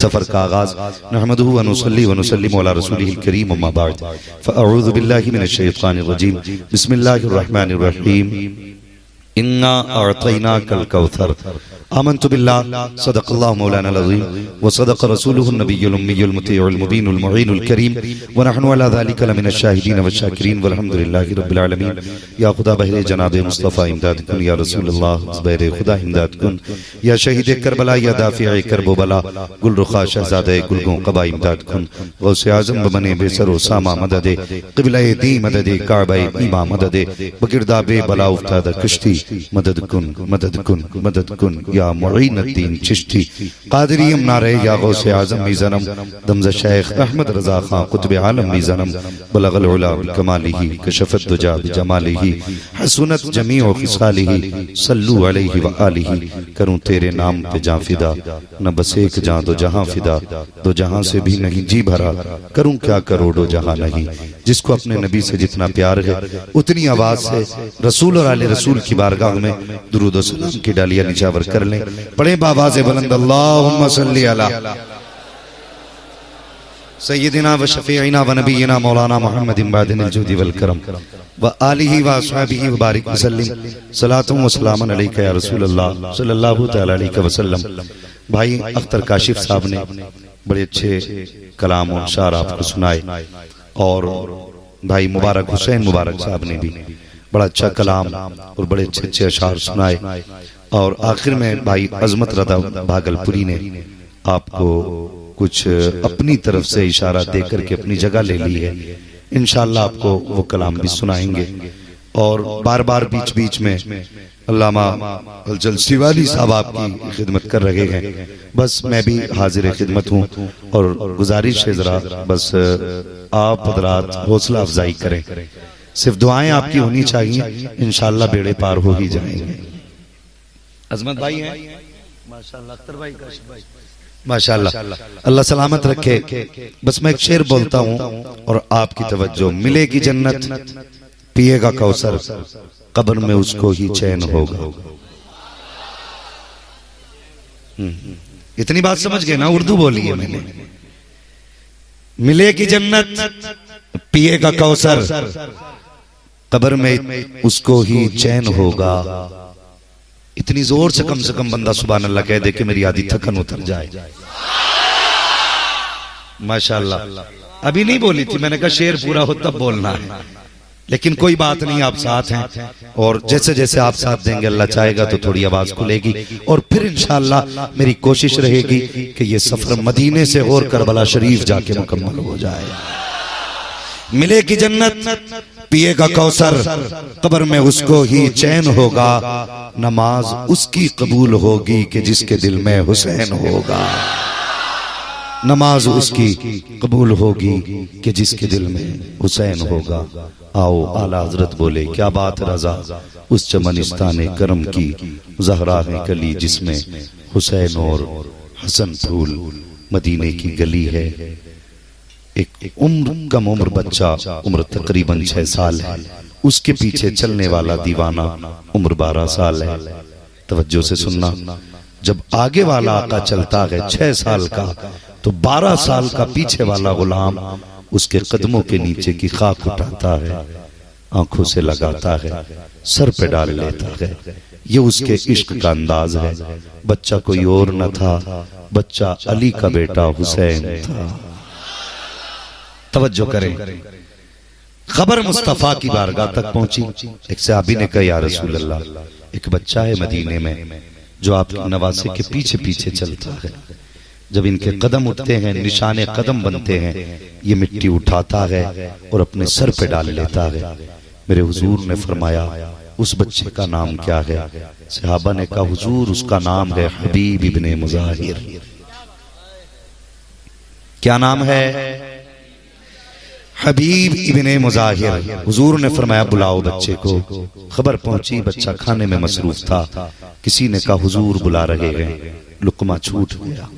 सफर का आगाज नहमदुहु व नुसल्ली व नुसल्लिमु अला रसूलिहिल करीम अम्मा बाद फअऊज़ु बिल्लाहि मिनश शैतानिर रजीम बिस्मिल्लाहिर रहमानिर रहीम इन्ना अअतैनाकल कौसर आमन्तु बिल्लाह सदक़ल्लाहु मौलाना अज़ीम व सदक़ रसूलुहुन नबियुल उम्मियुल मुतीउल मुबीनुल मुईनुल करीम व नहनु अला ज़ालिका लमिनश शाहिदीन व शाकिरीन वल्हम्दुलिल्लाहि रब्बिल आलमीन। या खुदा बहरे जनाब मुस्तफ़ा इमदाद कुन, या रसूलुल्लाह ज़ुबैर खुदा इमदाद कुन, या शहीद करबला, या दाफ़िए करबो बला, गुल रुखा शहज़ादे गुलगों क़बा इमदाद कुन, गौसे आज़म बमने बेसर व सामा मददे, क़िबला-ए दी मददे, काबा-ए ईमा मददे, बगिरदाबे बला उफ्ताद कश्ती मदद कुन मदद कुन मदद कुन, या मुईनुद्दीन चिश्ती क़ादिरी नारे, या गौसे आज़म मीज़नम दमज़ शेख अहमद रज़ा खां कुतुब आलम मीज़नम बलगल उला बिकमालिही कशफ़त दुजा बिजमालिही हसनत जमीउ ख़िसालिही सल्लु अलैहि व आलिही। करूं तेरे नाम पे जां फिदा, न बस एक जां दो जहां फिदा, दो जहां से भी नहीं जी भरा, करूं क्या करोड़ों जहां नहीं। जिसको अपने नबी से जितना प्यार है उतनी आवाज से रसूल और आले रसूल की बारगाह में दुरूद व सलाम की डालियां निछावर कर लें। पढ़े बावाज़े बुलंद अल्लाहुम्मा सल्ली अला सय्यदिना व शफ़ीइना व नबीना मौलाना मुहम्मदिन बादिल जुदी वल करम व आलिहि व अस्हाबिहि व बारिक वसल्लम सलातु व सलामन अलैका या रसूलल्लाह सल्लल्लाहु तआला अलैहि वसल्लम। भाई अख्तर काशिफ साहब ने बड़े अच्छे कलाम और शार आपको सुनाए और भाई मुबारक हुसैन मुबारक साहब ने भी बड़ा अच्छा कलाम और बड़े अच्छे अच्छे अशार सुनाए और आखिर में भाई अजमत रदा भागलपुरी ने आपको कुछ अपनी तरफ से इशारा देकर के अपनी जगह ले ली है। इंशाअल्लाह आपको वो कलाम भी सुनाएंगे और बार बार बीच बीच में अल्लामा अलजल सिवाली साहब आपकी खिदमत कर रहे हैं। बस मैं भी हाजिर खिदमत हूँ और गुजारिश है जरा बस आप हज़रात हौसला अफजाई करें, सिर्फ दुआएं आपकी होनी चाहिए, इंशाअल्लाह बेड़े पार हो ही जाएंगे। अजमत भाई हैं माशाअल्लाह, अख्तर भाई, काशिफ भाई माशाअल्लाह, अल्लाह सलामत रखे। बस मैं एक शेर बोलता हूँ और आपकी तवज्जो। मिलेगी जन्नत पिएगा कौसर, कब्र में उसको ही चैन होगा। इतनी बात समझ गए ना, उर्दू बोली है मैंने। मिलेगी जन्नत पिएगा कौसर, कब्र में उसको ही चैन होगा। इतनी जोर से कम बंदा सुभान अल्लाह कह दे कि मेरी आधी थकन उतर जाए। माशाअल्लाह, अभी नहीं बोली थी, मैंने कहा शेर पूरा हो तब बोलना है, लेकिन कोई बात नहीं, आप साथ हैं और जैसे जैसे आप साथ देंगे अल्लाह चाहेगा तो थोड़ी आवाज खुलेगी और फिर इंशाअल्लाह मेरी कोशिश रहेगी कि ये सफर मदीने से और करबला शरीफ जाके मुकम्मल हो जाए। मिलेगी जन्नत पिएगा कौसर, कब्र में उसको ही चैन होगा। नमाज उसकी कबूल होगी कि जिसके दिल में हुसैन होगा। नमाज उसकी कबूल होगी कि जिसके दिल में हुसैन होगा। आओ आला हजरत बोले क्या बात रजा, उस चमनिस्ताने करम की ज़हरा है कली, जिसमें हुसैन और हसन फूल मदीने की गली है। एक कम उम्र बच्चा, उम्र तकरीबन 6 साल है, उसके पीछे चलने वाला दीवाना उम्र 12 साल है। तवज्जो से सुनना, जब आगे वाला आका चलता है 6 साल का, तो 12 साल का पीछे वाला गुलाम उसके कदमों के नीचे की खाक उठाता है, आंखों से लगाता है, सर पे डाल लेता है। ये उसके इश्क का अंदाज है। बच्चा कोई और न था, बच्चा अली का बेटा हुसैन था। तवज्जो करें, खबर मुस्तफा की बारगाह तक पहुंची। एक सहाबी ने कहा या रसूल अल्लाह, एक बच्चा है मदीने में जो आपकी नवासे के पीछे पीछे चलता है। जब इनके कदम उठते हैं, निशाने कदम बनते हैं, ये मिट्टी उठाता है और अपने सर पे डाल लेता है। मेरे हुजूर ने फरमाया उस बच्चे का नाम क्या है? सहाबा ने कहा हुजूर उसका नाम है हबीब इब्ने मुज़ाहिर। क्या नाम है? हबीब इब्ने मुज़ाहिर। हुजूर ने फरमाया बुलाओ बच्चे को। खबर पहुंची, बच्चा खाने में मसरूफ था। किसी ने कहा हुजूर बुला रहे हैं। लुकमा छूट गया,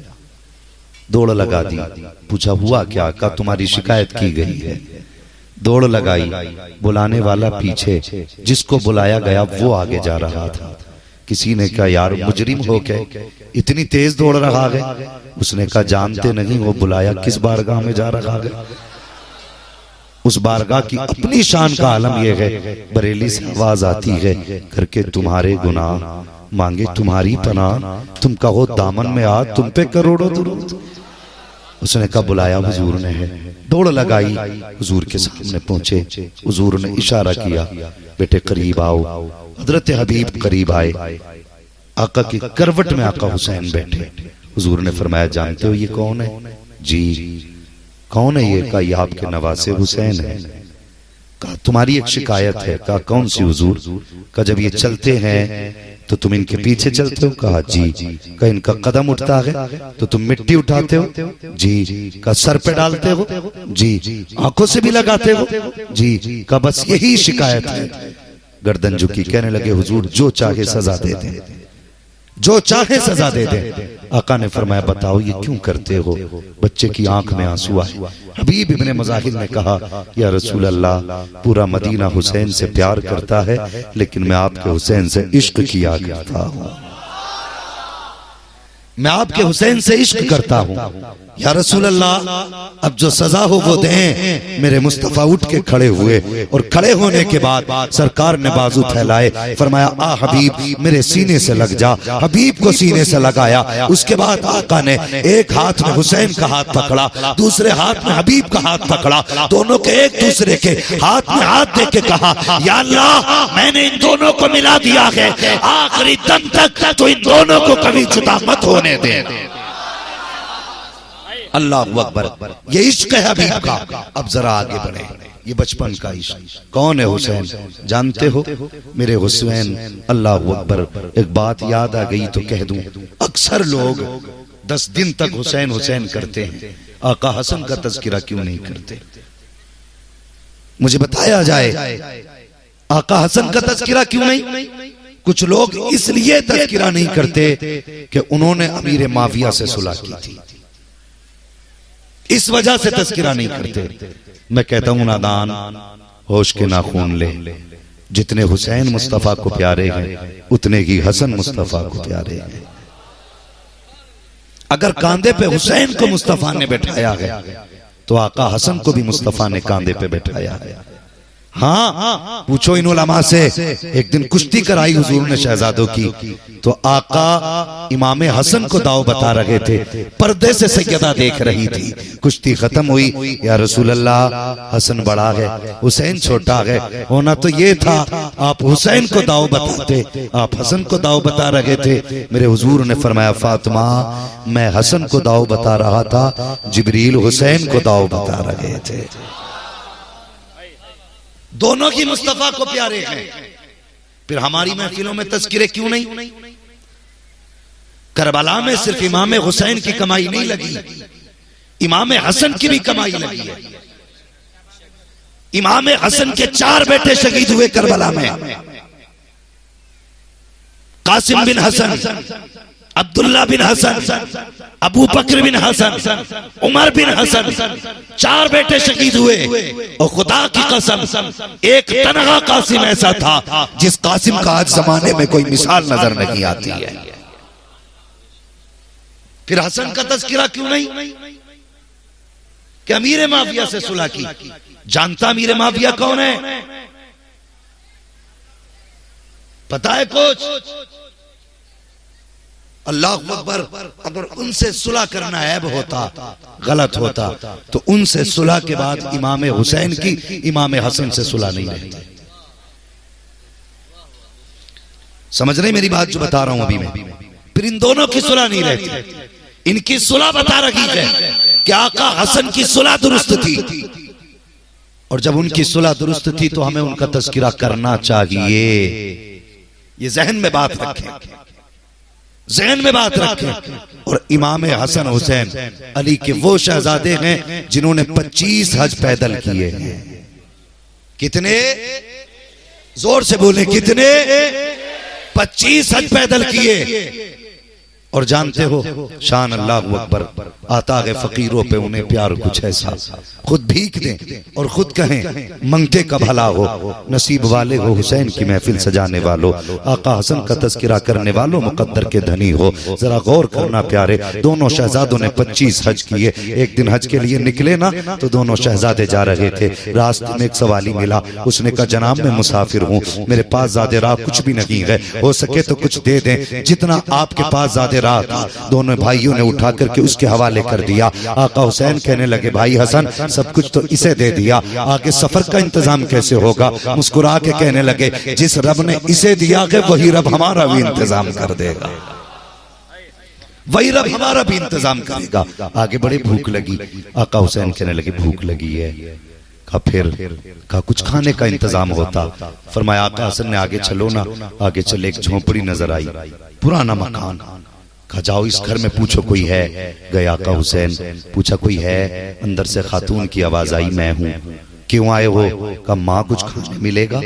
दौड़ लगा दी। पूछा हुआ क्या? कहा तुम्हारी शिकायत की गई है। दौड़ लगाई, बुलाने वाला पीछे, जिसको बुलाया गया वो आगे जा रहा था। किसी ने कहा यार मुजरिम हो के इतनी तेज दौड़ रहा है। उसने कहा जानते नहीं वो बुलाया किस बारगाह में जा रहा है। उस बारगाह की अपनी शान का आलम यह है, बरेली से आवाज आती है करके तुम्हारे गुनाह मांगे तुम्हारी पनाह, तुम कहो दामन में आ तुम पे करोड़ों दुरूद। उसने कहा बुलाया हुजूर ने है। दौड़ लगाई, हुजूर के सामने पहुंचे। हुजूर ने इशारा किया बेटे करीब आओ। हजरत हबीब करीब आए। आका की करवट में आका हुसैन बैठे। हुजूर ने फरमाया जानते हो ये कौन है? जी। कौन है ये? कहा ये आपके नवासे हुसैन है। कहा तुम्हारी एक शिकायत है। कहा कौन सी हुजूर? कहा जब ये चलते हैं तो तुम इनके पीछे चलते हो? कहा जी। कहा इनका कदम उठता है तो तुम मिट्टी उठाते हो? जी। कहा सर पे डालते हो? जी। आंखों से भी लगाते हो? जी। कहा बस यही शिकायत है। गर्दन झुकी, कहने लगे हुजूर जो चाहे सजा दे दे, जो चाहे सजा दे दे। आका ने फरमाया बताओ ये क्यों करते हो? बच्चे की आंख में आंसू आए। हबीब इब्ने मुजाहिर ने कहा या रसूल अल्लाह पूरा मदीना हुसैन से प्यार करता है लेकिन मैं आपके हुसैन से इश्क किया करता हूं, मैं आपके हुसैन से इश्क करता हूं। या रसूल अल्लाह अब जो सजा हो वो दें। मेरे मुस्तफा उठ के खड़े हुए और खड़े होने के बाद सरकार ने बाजू फैलाए, फरमाया आ हबीब मेरे सीने से लग जा। हबीब को सीने से लगाया। उसके बाद आका ने एक हाथ में हुसैन का हाथ पकड़ा, दूसरे हाथ में हबीब का हाथ पकड़ा। दोनों के एक दूसरे के हाथ में हाथ दे के कहा या अल्लाह मैंने इन दोनों को मिला दिया है, आखिरी दम तक तो इन दोनों को कभी जुदा मत होने दे। अल्लाह अकबर। ये इश्क है हबीब का। अब जरा आगे बढ़े। ये बचपन का इश्क। कौन है हुसैन? जानते हो मेरे हुसैन। अल्लाह अकबर। एक बात याद आ गई तो कह दूं, अक्सर लोग 10 दिन तक हुसैन हुसैन करते हैं, आका हसन का तज़किरा क्यों नहीं करते? मुझे बताया जाए आका हसन का तज़किरा क्यों नहीं? कुछ लोग इसलिए तज़किरा नहीं करते कि उन्होंने अमीर माविया से सुलह की थी, इस वजह से तज़किरा नहीं करते। मैं कहता हूं नादान होश के नाखून ले। जितने हुसैन मुस्तफा को प्यारे हैं उतने ही हसन मुस्तफा को प्यारे हैं। अगर कांधे पे हुसैन को मुस्तफा ने बैठाया है तो आका हसन को भी मुस्तफा ने कांधे पे बैठाया है। हाँ पूछो इन उलमा से। एक दिन कुश्ती कराई हुजूर ने शहजादों की, तो आका इमाम हसन को दाव बता रहे थे, पर्दे से सैयदा देख रही थी। कुश्ती खत्म हुई, या रसूल अल्लाह हसन बड़ा है हुसैन छोटा है, होना तो ये था आप हुसैन को दाव बताते, आप हसन को दाव बता रहे थे। मेरे हुजूर ने फरमाया फातिमा मैं हसन को दाव बता रहा था, जिब्रील हुसैन को दाव बता रहे थे। दोनों की मुस्तफा को प्यारे हैं। फिर हमारी महफिलों में तज़किरे क्यों नहीं? करबला में सिर्फ इमाम हुसैन की कमाई नहीं लगी, इमाम हसन की भी कमाई लगी है। इमाम हसन के 4 बेटे शहीद हुए करबला में। कासिम बिन हसन, अब्दुल्ला बिन हसन, अबू बकर बिन हसन, उमर बिन हसन, 4 बेटे शहीद हुए। और खुदा की कसम एक तनहा कासिम ऐसा था जिस कासिम का आज जमाने में कोई मिसाल नजर नहीं आती है। फिर हसन का तज़किरा क्यों नहीं? कि अमीर माफिया से सुलह की। जानता अमीर माफिया कौन है? पता है कुछ? अल्लाह अकबर। अगर उनसे सुलह करना ऐब होता, गलत होता, तो उनसे सुलह के बाद इमाम हुसैन की इमाम हसन से सुलह नहीं रहती। समझ रहे मेरी बात जो बता रहा हूं अभी मैं? फिर इन दोनों की सुलह नहीं रहती। इनकी सुलह बता रही है कि आका हसन की सुलह दुरुस्त थी, और जब उनकी सुलह दुरुस्त थी तो हमें उनका तज़किरा करना चाहिए। ये जहन में बात रखें, ज़हन में बात रखें। और इमाम हसन हुसैन अली के वो शहजादे हैं जिन्होंने 25 हज पैदल किए हैं। कितने? जोर से बोले कितने? 25 हज पैदल किए। और जानते हो शान अल्लाह अकबर, आता है फकीरों पे उन्हें प्यार कुछ ऐसा, खुद भीख दें और खुद कहें मंगते का भला हो। नसीब वाले हो हुसैन की महफिल सजाने वालों, आका हसन का तज़किरा करने वालों, मुकद्दर के धनी हो। जरा गौर करना प्यारे, दोनों शहजादों ने 25 हज किए। एक दिन हज के लिए निकले ना तो दोनों शहजादे जा रहे थे, रास्ते में एक सवाली मिला। उसने कहा जनाब मैं मुसाफिर हूँ, मेरे पास ज़्यादा राह कुछ भी नहीं है, हो सके तो कुछ दे दें जितना आपके पास ज़्यादा राह था। दोनों भाइयों ने उठा करके उसके हवाले कर दिया। आका हुसैन कहने लगे भाई हसन सब कुछ तो इसे दे दिया, आगे सफर का इंतजाम कैसे होगा? मुस्कुरा के कहने लगे जिस रब ने इसे दिया है वही रब हमारा भी इंतजाम कर देगा, वही रब हमारा भी इंतजाम करेगा। आगे बड़े भूख लगी। आका हुसैन कहने लगे भूख लगी है। कहा फिर? कहा कुछ खाने का इंतजाम होता। फरमाया आका हसन ने आगे चलो ना। आगे चले, एक झोंपड़ी नजर आई, पुराना मकान। कहा जाओ इस घर में पूछो कोई है। गए आका हुसैन, पूछा कोई है? अंदर से खातून की आवाज आई मैं हूँ। क्यों आए हो? कहा माँ कुछ खाने मिलेगा?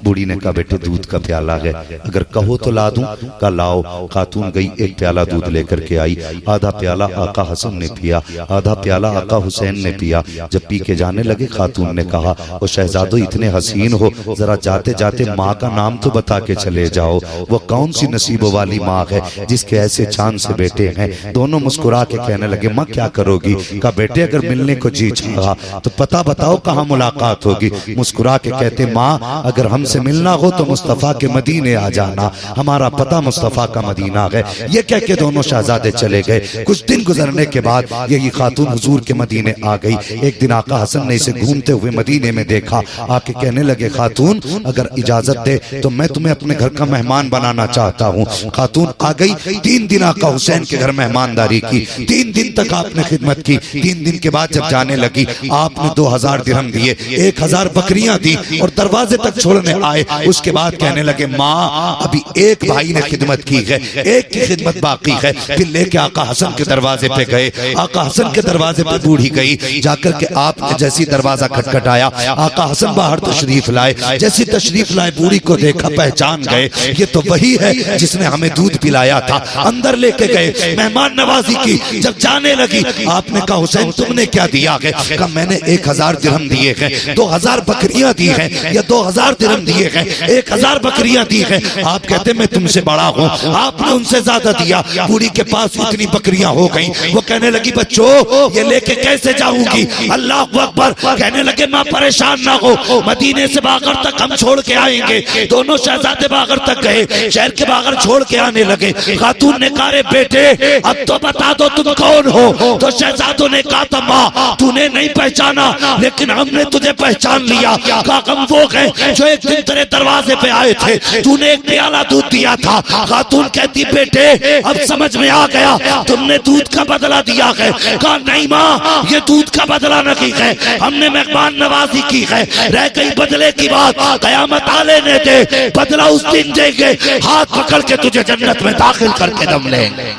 बूढ़ी ने कहा बेटे दूध का प्याला है, अगर कहो तो ला दूं। कहा लाओ। खातून गई, एक प्याला दूध लेकर के आई। आधा प्याला आका हसन ने पिया, आधा प्याला आका हुसैन ने पिया। जब पी के जाने लगे खातून ने कहा वो शहजादो इतने हसीन हो, जरा जाते जाते माँ का नाम तो बता के चले जाओ। वो कौन सी नसीबों वाली माँ है जिसके ऐसे चांद से बेटे हैं। दोनों मुस्कुरा के कहने लगे माँ क्या करोगी? कहा बेटे अगर मिलने को जी चाहा तो पता बताओ कहाँ मुलाकात होगी। मुस्कुरा के कहते माँ अगर हमसे मिलना हो तो मुस्तफा के मदीने आ जाना, हमारा पता मुस्तफा का मदीना है। ये कह के दोनों शहजादे चले गए। कुछ दिन गुजरने के बाद यही खातून हुजूर के मदीने आ गई। एक दिन आका हसन ने इसे घूमते हुए मदीने में देखा। आके कहने लगे खातून अगर इजाजत दे तो मैं तुम्हें अपने घर का मेहमान बनाना चाहता हूँ। खातून आ गई। 3 दिन आका हुसैन के घर मेहमानदारी की, 3 दिन तक आपने खिदमत की। 3 दिन के बाद जब जाने लगी आपने 2000 दिरहम दिए, 1000 बकरियां दी और दरवाजे तक छोड़ने आए। उसके बाद कहने लगे माँ अभी एक भाई ने खिदमत की है, एक की खिदमत बाकी है। फिर लेके आका हसन के दरवाजे पे गए। आका हसन के दरवाजे पे बूढ़ी गई। जाकर के आपने जैसी दरवाजा खटखटाया, आका हसन बाहर तशरीफ लाए। जैसी तशरीफ लाए बूढ़ी को देखा, पहचान गए ये तो वही है जिसने हमें दूध पिलाया था। अंदर लेके गए, मेहमान नवाजी की। जब जाने लगी आपने कहा हुसैन तुमने क्या दिया है? कहा मैंने 1000 दिरहम दिए हैं, 2000 बकरियां दी हैं, या 2000 दिरहम दिए हैं, 1000 बकरियां दी हैं। आप कहते मैं तुमसे बड़ा हूँ, आपने उनसे ज्यादा दिया। बूढ़ी के पास इतनी बकरियां हो गई। वो कहने लगी बच्चों ये लेके कैसे जाऊंगी? अल्लाह अकबर। कहने लगे माँ परेशान ना हो, मदीने से बागर तक हम छोड़ के आएंगे। दोनों शहजादे बागर तक गए, शहर के बागर छोड़ के आने लगे। खातून ने कहा बेटे अब तो बता दो तुम कौन हो? तो शहजादों ने कहा था माँ तूने नहीं पहचाना लेकिन हमने तुझे पहचान लिया। कहा हम वो गए जो एक दिन तेरे दरवाजे पे आए थे, तूने एक प्याला दूध दिया था। खातून कहती बेटे अब समझ में आ गया तुमने दूध का बदला दिया है। कहा नहीं माँ ये दूध का बदला नहीं है, हमने मेहमान नवाजी की है। रह गई बदले की बात, कयामत आ लेने दे, बदला उस दिन देंगे। हाथ पकड़ के तुझे जन्नत में दाखिल करके दम लेंगे।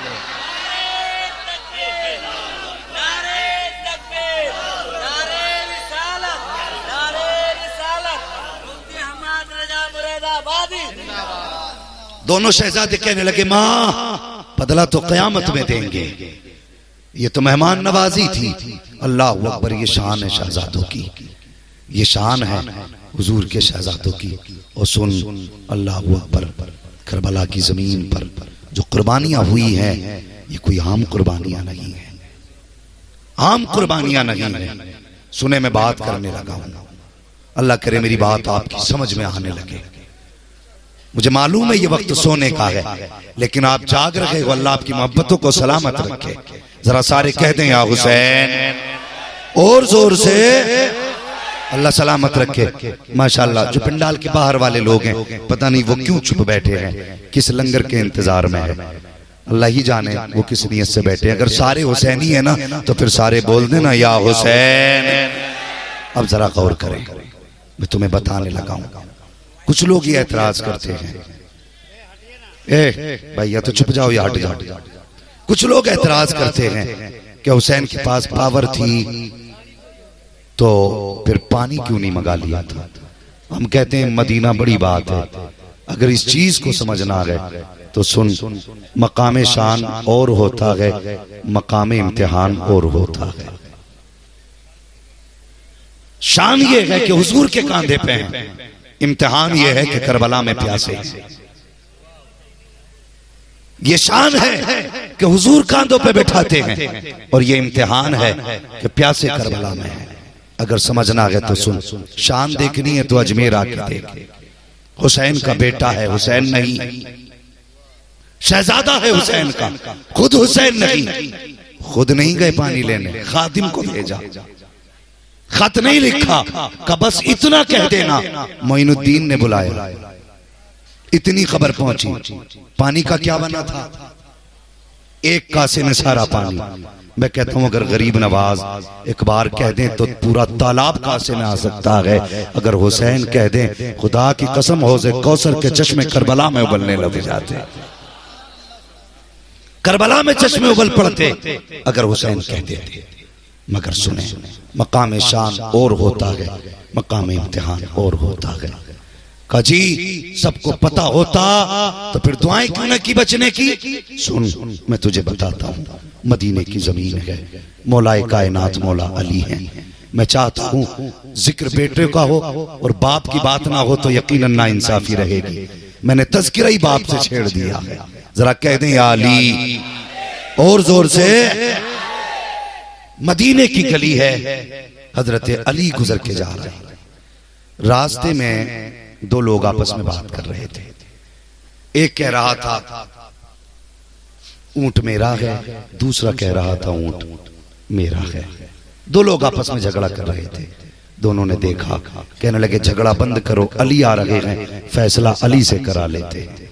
दोनों शहजादे कहने लगे माँ बदला तो कयामत में देंगे, ये तो मेहमान नवाजी थी। अल्लाह अकबर। ये शान है शहजादों की, ये शान है हुजूर के शहजादों की। और सुन अल्लाह अकबर, करबला की जमीन पर जो कुर्बानियां हुई हैं ये कोई आम कुर्बानियां नहीं है, आम कुर्बानियां नहीं है। सुने मैं बात करने लगा हूं, अल्लाह करे मेरी बात आपकी समझ में आने लगे। मुझे मालूम है ये वक्त सोने का है लेकिन आप जाग रहे हो। अल्लाह आपकी मोहब्बतों को सलामत रखे। जरा सारे कह दें या हुसैन और जोर से। अल्लाह सलामत रखे। माशाल्लाह जो पंडाल के बाहर वाले लोग हैं पता नहीं वो क्यों चुप बैठे हैं, किस लंगर के इंतजार में है, अल्लाह ही जाने वो किस नियत से बैठे। अगर सारे हुसैनी है ना तो फिर सारे बोल देना या हुसैन। अब जरा गौर करें, मैं तुम्हें बताने लगा हूं। कुछ लोग ये एतराज करते हैं, ए भाई या तो चुप जाओ या हट जाओ। कुछ लोग एतराज करते हैं कि हुसैन के पास पावर थी तो फिर पानी क्यों नहीं मंगा लिया था। हम कहते हैं मदीना बड़ी बात है। अगर इस चीज को समझना है तो सुन, मकाम शान और होता है, मकाम इम्तिहान और होता है। शान ये है कि हुजूर के कांधे पे हैं, इम्तिहान ये है कि करबला में प्यासे हैं। ये शान है कि हुजूर कांधों पे बैठाते हैं, और ये इम्तिहान है कि प्यासे करबला में है। अगर समझना है तो सुन, शान देखनी है तो अजमेर आके देख। हुसैन का बेटा है, हुसैन नहीं, शहजादा है हुसैन का, खुद हुसैन नहीं। खुद नहीं गए पानी लेने, खादिम को भेजा, खत नहीं लिखा, का बस इतना कह देना मोइनुद्दीन ने बुलाया। इतनी खबर पहुंची, पानी का क्या बना था? एक कासे में सारा पानी। मैं कहता हूं अगर गरीब नवाज एक बार कह दें तो पूरा तालाब कासे में आ सकता है। अगर हुसैन कह दें, खुदा की कसम हौज़े कौसर के चश्मे करबला में उबलने लग जाते, करबला में चश्मे उबल पड़ते अगर हुसैन कह देते। मगर सुने, मकाम शान और होता है, मकाम इम्तिहान और होता है। काजी सबको पता होता तो फिर दुआएं क्यों न की बचने की? सुन, मैं तुझे बताता हूँ, मदीने की जमीन है, मौलाए कायनात मौला अली है। मैं चाहता हूँ जिक्र बेटे का हो और बाप की बात ना हो तो यकीनन ना इंसाफी रहेगी। मैंने तज़किरा ही बाप से छेड़ दिया है। जरा कह दें या अली और जोर से। मदीने की गली है, हजरत अली गुजर के जा रहे हैं। रास्ते में दो लोग आपस में बात कर रहे थे। एक कह रहा था ऊंट मेरा है, दूसरा कह रहा था ऊंट मेरा है। दो लोग आपस में झगड़ा कर रहे थे। दोनों ने देखा, कहने लगे झगड़ा बंद करो, अली आ रहे हैं, फैसला अली से करा लेते हैं।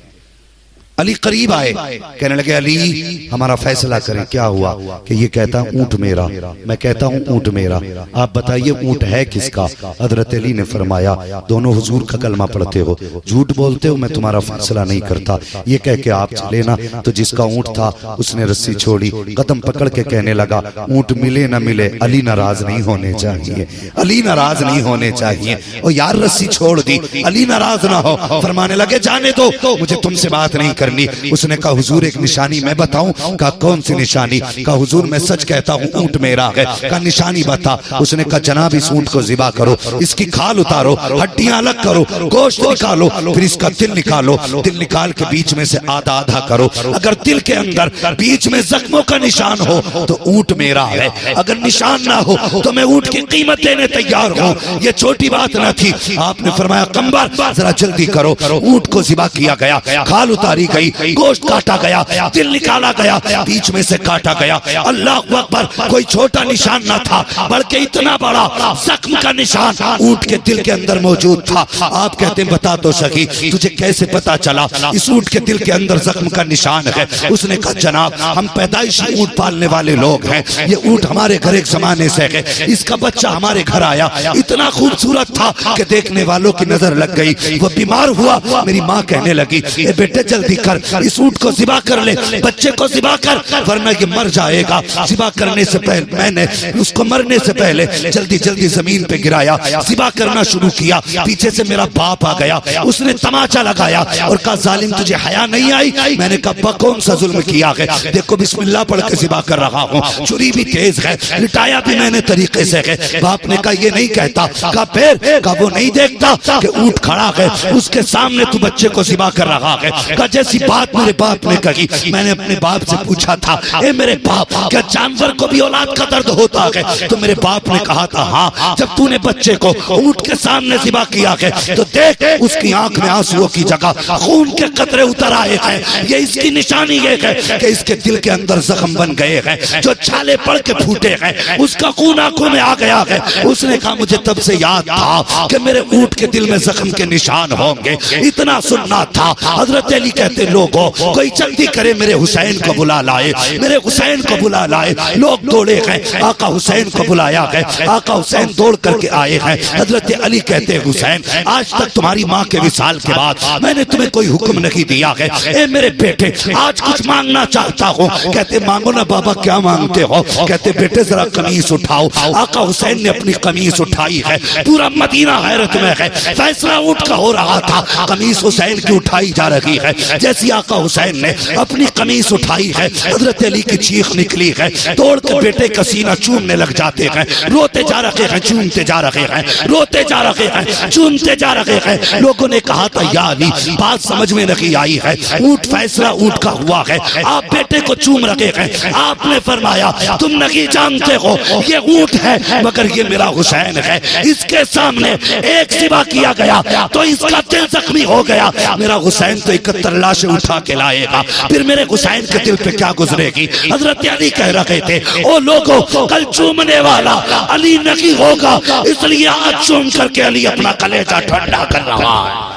अली करीब आए, कहने लगे अली हमारा फैसला करें। क्या हुआ? कि ये कहता ऊंट मेरा, मैं कहता हूं ऊंट मेरा, आप बताइए ऊंट है किसका? हजरत अली ने फरमाया दोनों हुजूर का कलमा पढ़ते हो, झूठ बोलते हो, मैं तुम्हारा फैसला नहीं करता। ये कह के आप चले ना। तो जिसका ऊंट था उसने रस्सी छोड़ी, कदम पकड़ के कहने लगा ऊंट मिले ना मिले अली नाराज नहीं होने चाहिए, अली नाराज नहीं होने चाहिए। और यार रस्सी छोड़ दी, अली नाराज ना हो। फरमाने लगे जाने दो, मुझे तुमसे बात नहीं करनी। उसने कहा हुजूर एक निशानी मैं बताऊं? कहा कौन सी निशानी? कहा हुजूर मैं सच कहता हूं ऊंट मेरा है। कहा निशानी बता। उसने कहा जनाब इस ऊंट को ज़िबा करो, इसकी खाल उतारो, हड्डियां अलग करो, गोश्त निकालो, फिर इसका दिल निकालो, दिल निकाल के बीच में से आधा आधा करो। अगर दिल के अंदर बीच में जख्मों का निशान हो तो ऊंट मेरा है, अगर निशान ना हो तो मैं ऊंट की कीमत देने तैयार हूं। ये छोटी बात ना थी। आपने फरमाया कंबर जरा जल्दी करो। ऊंट को ज़िबा किया गया, खाल उतारी गई, गोश्त काटा गया, दिल निकाला गया, बीच में से काटा गया। अल्लाह अकबर, कोई छोटा निशान ना था बल्कि इतना बड़ा जख्म का निशान ऊंट के दिल के अंदर मौजूद था। आप कहते हैं बता तो सही तुझे कैसे पता चला इस ऊंट के दिल के अंदर जख्म का निशान है? उसने कहा जनाब हम पैदाइशी ऊंट पालने वाले लोग हैं, ये ऊंट हमारे घर एक जमाने से है, इसका बच्चा हमारे घर आया, इतना खूबसूरत था कि देखने वालों की नजर लग गई। वो बीमार हुआ, मेरी माँ कहने लगी बेटे जल्दी कर, इस ऊंट को ज़िबा कर ले, बच्चे को ज़िबा कर वरना ये मर जाएगा। ज़िबा करने से पहले मैंने उसको मरने से पहले जल्दी जल्दी जमीन पे गिराया, ज़िबा करना शुरू किया। पीछे से मेरा बाप आ गया, उसने तमाचा लगाया और कहा जालिम तुझे हया नहीं आई? मैंने कहा कौन सा जुल्म किया है? देखो बिस्मिल्लाह पढ़ के ज़िबा कर रहा हूँ, छुरी भी तेज है, लिटाया भी मैंने तरीके से है। बाप ने कहा ये नहीं कहता। कहा फिर? कहा वो नहीं देखता कि ऊंट खड़ा है, उसके सामने तू बच्चे को ज़िबा कर रहा है। कहा जैसी बात मेरे बाप ने कही, मैंने अपने बाप से पूछा था ए मेरे बाप क्या जानवर को भी औलाद का दर्द होता है? तो मेरे बाप ने कहा था हाँ, जब तूने बच्चे को ऊंट के सामने ज़िबा किया है तो देख उसकी आंख में आंसुओं की जगह खून के कतरे उतर आए हैं। ये इसकी निशानी ये है कि इसके दिल के अंदर जख्म बन गए हैं, जो छाले पड़ के फूटे हैं, उसका खून आंखों में आ गया है। उसने कहा मुझे तब से याद था कि मेरे ऊंट के दिल में जख्म के निशान होंगे, इतना सुनना था। हजरत अली कहते लोगों कोई जल्दी करे मेरे हुसैन को बुला लाए, मेरे हुसैन को बुला लाए। लोग दौड़े हैं, आका हुसैन को बुलाया है, आका हुसैन दौड़ करके आए हैं। हजरत अली कहते हैं हुसैन आज तक तुम्हारी माँ के विसाल के बाद मैंने तुम्हें कोई हुक्म नहीं दिया है, ए मेरे बेटे आज कुछ मांगना चाहता हूँ। कहते मांगो ना बाबा, क्या मांगते हो? कहते बेटे जरा कमीज उठाओ। आका हुसैन ने अपनी कमीज उठाई है, पूरा मदीना हैरत में है। फैसला ऊंट का हो रहा था, कमीज हुसैन की उठाई जा रही है। जैसी आका हुसैन ने अपनी कमीज उठाई है, हजरत अली की चीख निकली है, तोड़ के बेटे का सीना चूमने लग जाते हैं, रोते जा रहे हैं, चूमते जा रहे हैं, रोते जा रहे हैं, चूमते जा रहे हैं। लोगों ने कहा था या अली बात समझ में नहीं आई है, ऊंट फैसला ऊंट का हुआ है, आप बेटे को चूम रहे हैं। आपने फरमाया तुम नहीं जानते हो ये ऊंट है मगर ये मेरा हुसैन है, इसके सामने एक सिवा किया गया तो इसका दिल जख्मी हो गया, मेरा हुसैन तो 71 लाशें उठा के लाएगा, फिर मेरे हुसैन के दिल पे क्या गुजरेगी। हजरत अली कह रहे थे ओ लोगों कल चूमने वाला अली नहीं होगा, इसलिए आज चूम करके अली अपना कलेजा ठंडा कर रहा है।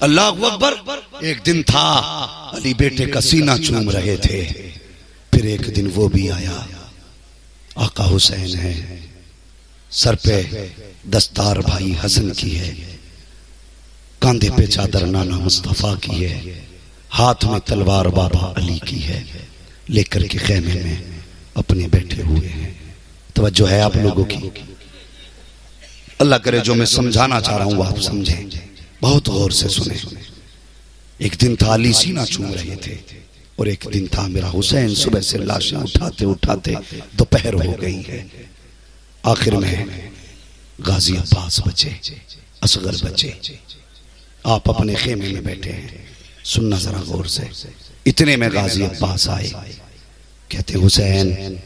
अल्लाह अकबर। एक दिन था अली बेटे का सीना चूम रहे थे, फिर एक दिन वो भी आया, आका हुसैन है, सर पे दस्तार भाई हसन की है, कांधे पे चादर नाना मुस्तफा की है, हाथ में तलवार बाबा अली की है, लेकर के खेमे में अपने बैठे हुए हैं। तवज्जो है आप लोगों की? अल्लाह करे जो मैं समझाना चाह रहा हूं आप समझें, बहुत गौर से सुने। एक दिन था अली सीना चूम रहे थे और एक दिन था मेरा हुसैन सुबह से लाशें उठाते उठाते दोपहर हो गई है। आखिर में गाजी अब्बास बचे, असगर बचे, आप अपने खेमे में बैठे हैं, सुनना जरा गौर से। इतने में गाजी अब्बास आए, कहते हुसैन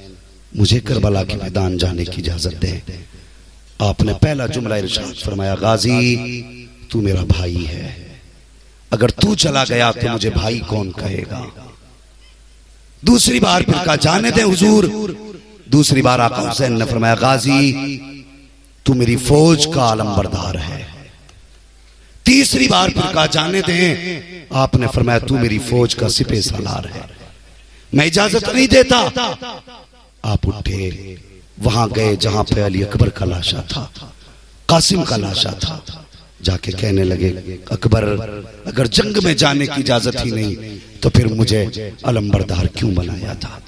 मुझे करबला के मैदान जाने की इजाजत दे। आपने पहला जुमला इरशाद फरमाया गाजी तू मेरा भाई है, अगर तू चला गया तो मुझे भाई कौन कहेगा। दूसरी बार फिर कहा जाने दे हुजूर। दूसरी बार आका हुसैन ने फरमाया गाजी तू मेरी फौज का आलमबरदार है। तीसरी बार फिर कहा जाने दे, आपने फरमाया तू मेरी फौज का सिपह सालार है, मैं इजाजत नहीं देता। आप उठे, वहां गए जहां पे अली अकबर का लाशा था, कासिम का लाशा था, जाके कहने लगे अकबर अगर जंग में जाने की इजाजत ही नहीं तो फिर मुझे अलंबरदार क्यों बनाया था,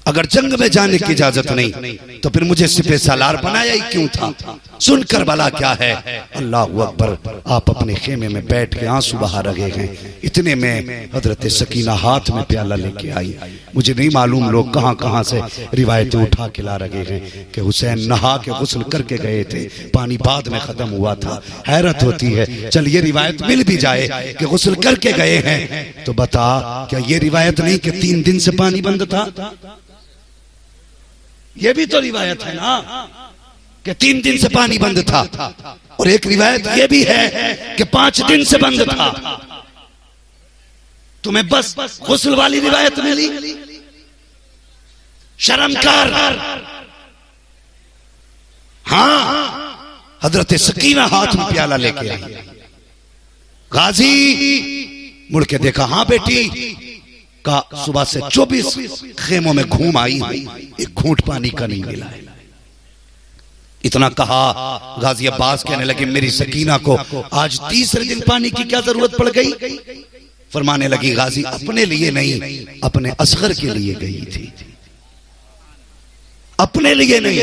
अगर जंग में जाने की इजाजत नहीं तो फिर मुझे सिपह सालार बनाया ही क्यों था। सुनकर भला क्या है। अल्लाह अकबर। आप अपने खेमे में बैठ के आंसू बहा रहे हैं। इतने में हजरत सकीना हाथ में प्याला लेके आई। मुझे नहीं मालूम लोग कहां कहां से रिवायतें उठा के ला रहे हैं कि हुसैन नहा के गुस्ल करके गए थे, पानी बाद में खत्म हुआ था। हैरत होती है, चल ये रिवायत मिल भी जाए कि गुस्ल करके गए हैं तो बता क्या ये रिवायत नहीं कि 3 दिन से पानी बंद था। ये भी तो रिवायत है ना कि 3 दिन से पानी बंद था, और एक रिवायत ये भी है कि 5 दिन से बंद था। तुम्हें बस गुस्ल वाली रिवायत मिली, शर्मकार। हाँ, हजरत सकीना हाथ में प्याला लेके आई। गाजी मुड़ के देखा, हाँ बेटी का सुबह से 24 खेमों में घूम आई, एक घूंट पानी का नहीं मिला है। इतना कहा, गाजी अब्बास कहने लगे मेरी सकीना को आज तीसरे दिन पानी की क्या जरूरत पड़ गई। फरमाने लगी गाजी अपने लिए नहीं, अपने असगर के लिए गई थी। अपने लिए नहीं,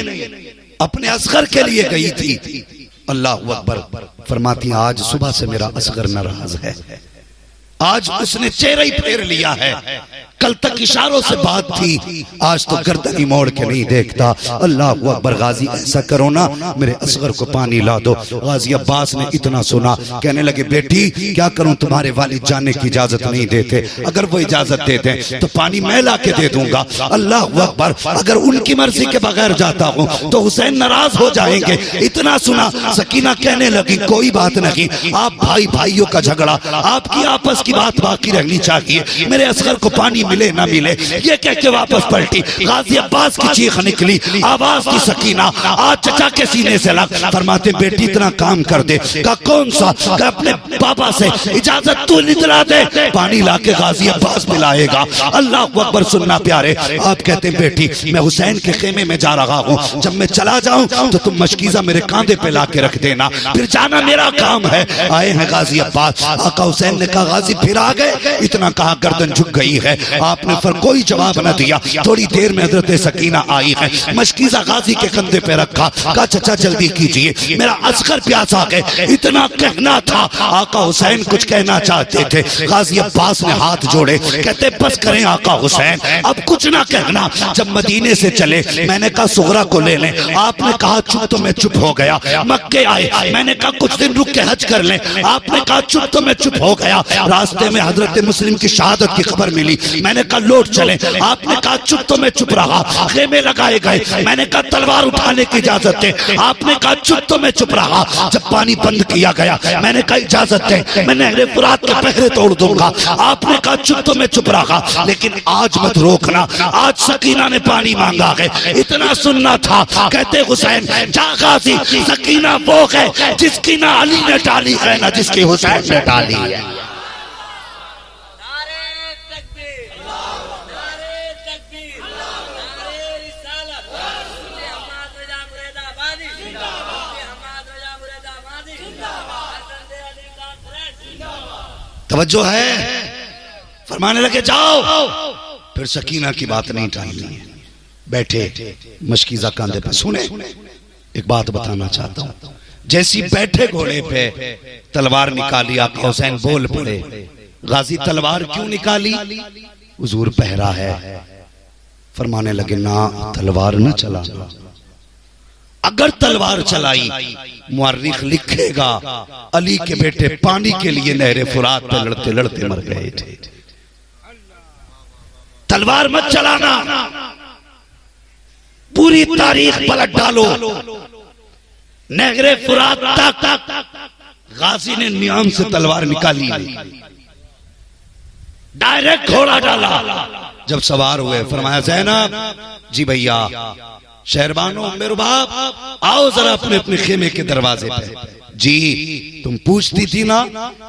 अपने असगर के लिए गई थी। अल्लाह अकबर। फरमाती आज सुबह से मेरा असगर नाराज है, आज उसने चेहरा ही फेर लिया है। कल तक इशारों से बात थी, आज तो गर्दन ही मोड़ के नहीं देखता। अल्लाह अकबर। गाजी ऐसा करो ना, मेरे असगर को पानी ला दो। गाजी अब्बास ने इतना सुना, कहने लगे बेटी क्या करूं, तुम्हारे वालिद जाने की इजाजत नहीं देते, अगर वो इजाजत देते तो पानी मैं ला के दे दूंगा। अल्लाह अकबर। अगर उनकी मर्जी के बगैर जाता हूं तो हुसैन नाराज हो जाएंगे। इतना सुना, सकीना कहने लगी कोई बात नहीं, आप भाई भाइयों का झगड़ा, आपकी आपस की बात बाकी रहनी चाहिए, मेरे असगर को पानी मिले ना मिले। ये कह के वापस पलटी। गाजी अब्बास की चीख निकली, आवाज की सकीना आज चचा के सीने से लग। फरमाते बेटी इतना काम कर दे। का कौन सा? का अपने पापा से इजाजत तू निकला दे, पानी लाके गाजी अब्बास पिलाएगा। अल्लाह अकबर। सुनना प्यारे, आप कहते बेटी मैं हुसैन के खेमे में जा रहा हूँ, जब मैं चला जाऊं तो तुम मशकीजा मेरे कांधे पे लाके रख देना, फिर जाना मेरा काम है। आए हैं गाजी अब्बास। आका हुसैन ने कहा गाजी फिर आ गए, इतना कहा गर्दन झुक गई है। आपने फिर कोई जवाब न दिया। थोड़ी देर में हजरत सकीना आई है, मशकीज़ा गाजी के कंधे पे रखा, कहा चचा जल्दी कीजिए, मेरा असगर प्यास आ गए। इतना कहना था, आका हुसैन कुछ कहना चाहते थे। गाजी अब्बास ने हाथ जोड़े, कहते बस करें आका हुसैन, अब कुछ ना कहना। जब मदीने से चले, मैंने कहा सुगरा को ले लें। आपने कहा चुप, तो मैं चुप हो गया। मक्के आए, मैंने कहा कुछ दिन रुक के हज कर लें। आपने कहा चुप, तो मैं चुप हो गया। रास्ते में हजरत मुस्लिम की शहादत की खबर मिली, मैंने कहा लौट चले। आपने कहा चुप, तो मैं चुप रहा। खेमे लगाए गए, मैंने कहा तलवार उठाने की इजाजत है। आपने कहा चुप, तो मैं चुप रहा। जब पानी बंद किया गया, मैंने कहा इजाजत है, मैं नहरे फुरात के पहरे तोड़ दूंगा। आपने कहा चुप, तो मैं चुप रहा। लेकिन आज मत रोकना, आज सकीना ने पानी मांगा है, इतना सुनना था। कहते हुसैन जा गाजी, सकीना वो है जिसकी ना अली ने डाली है, ना जिसकी हुसैन ने डाली है। तवज्जो है, फरमाने लगे जाओ। फिर सकीना की बात नहीं टालनी, बैठे मशकीज़ा कांधे पे। सुने एक बात बताना चाहता हूं, जैसी बैठे घोड़े पे तलवार निकाली, आका हुसैन बोल पड़े। गाजी तलवार क्यों निकाली? हुजूर पहरा है। फरमाने लगे ना, तलवार न चलाना। अगर तलवार चलाई, मुअर्रिख लिखेगा अली के बेटे पानी के लिए नहरे फुरात पे लड़ते लड़ते मर गए थे। तलवार मत चलाना, पूरी तारीख पलट डालो। नहरे फुरात तक गाजी ने नियाम से तलवार निकाली, डायरेक्ट घोड़ा डाला। जब सवार हुए, फरमाया ज़ैनब जी भैया, शहरबानो, मेरे बाप आओ जरा अपने अपने खेमे के दरवाजे पे। जी तुम पूछती थी ना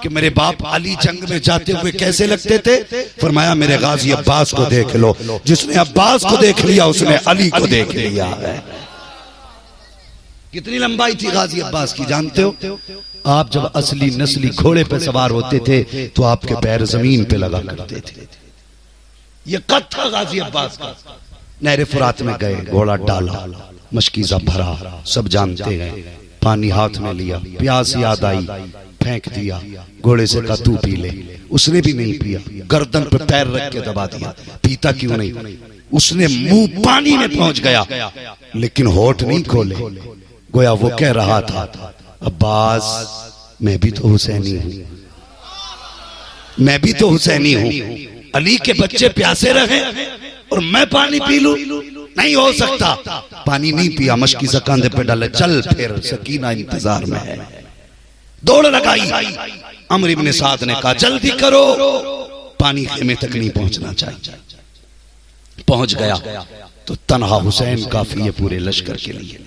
कि मेरे बाप अली जंग में जाते हुए कैसे लगते थे? फरमाया मेरे गाजी अब्बास को देख लो, जिसने अब्बास को देख लिया उसने अली को देख लिया है। कितनी लंबाई थी गाजी अब्बास की जानते हो? आप जब असली नस्ली घोड़े पे सवार होते थे तो आपके पैर जमीन पे लगा करते थे। ये कद था गाजी अब्बास का। नहरे फुरात में गए, घोड़ा डाला, मशकीज़ा भरा, सब जानते गए। पानी हाथ में लिया, प्यास याद आई, फेंक दिया। घोड़े से कहा तू पी ले। उसने भी नहीं पिया, गर्दन पे पैर रख के दबा दिया। पीता क्यों नहीं? उसने मुंह पानी में पहुंच गया, लेकिन होठ नहीं खोले। गोया वो कह रहा था अब्बास मैं भी तो हुसैनी हूं, मैं भी तो हुसैनी हूं। अली के बच्चे प्यासे रहे और मैं पानी पी लूं? नहीं हो सकता। पानी नहीं पिया, मशकीज़ा कांधे पे डाले, चल फिर सकीना इंतजार में है। दौड़ लगाई। अमर इब्ने साद ने कहा जल्दी करो, पानी खेमे तक नहीं पहुंचना चाहिए। पहुंच गया तो तन्हा हुसैन काफी है पूरे लश्कर के लिए।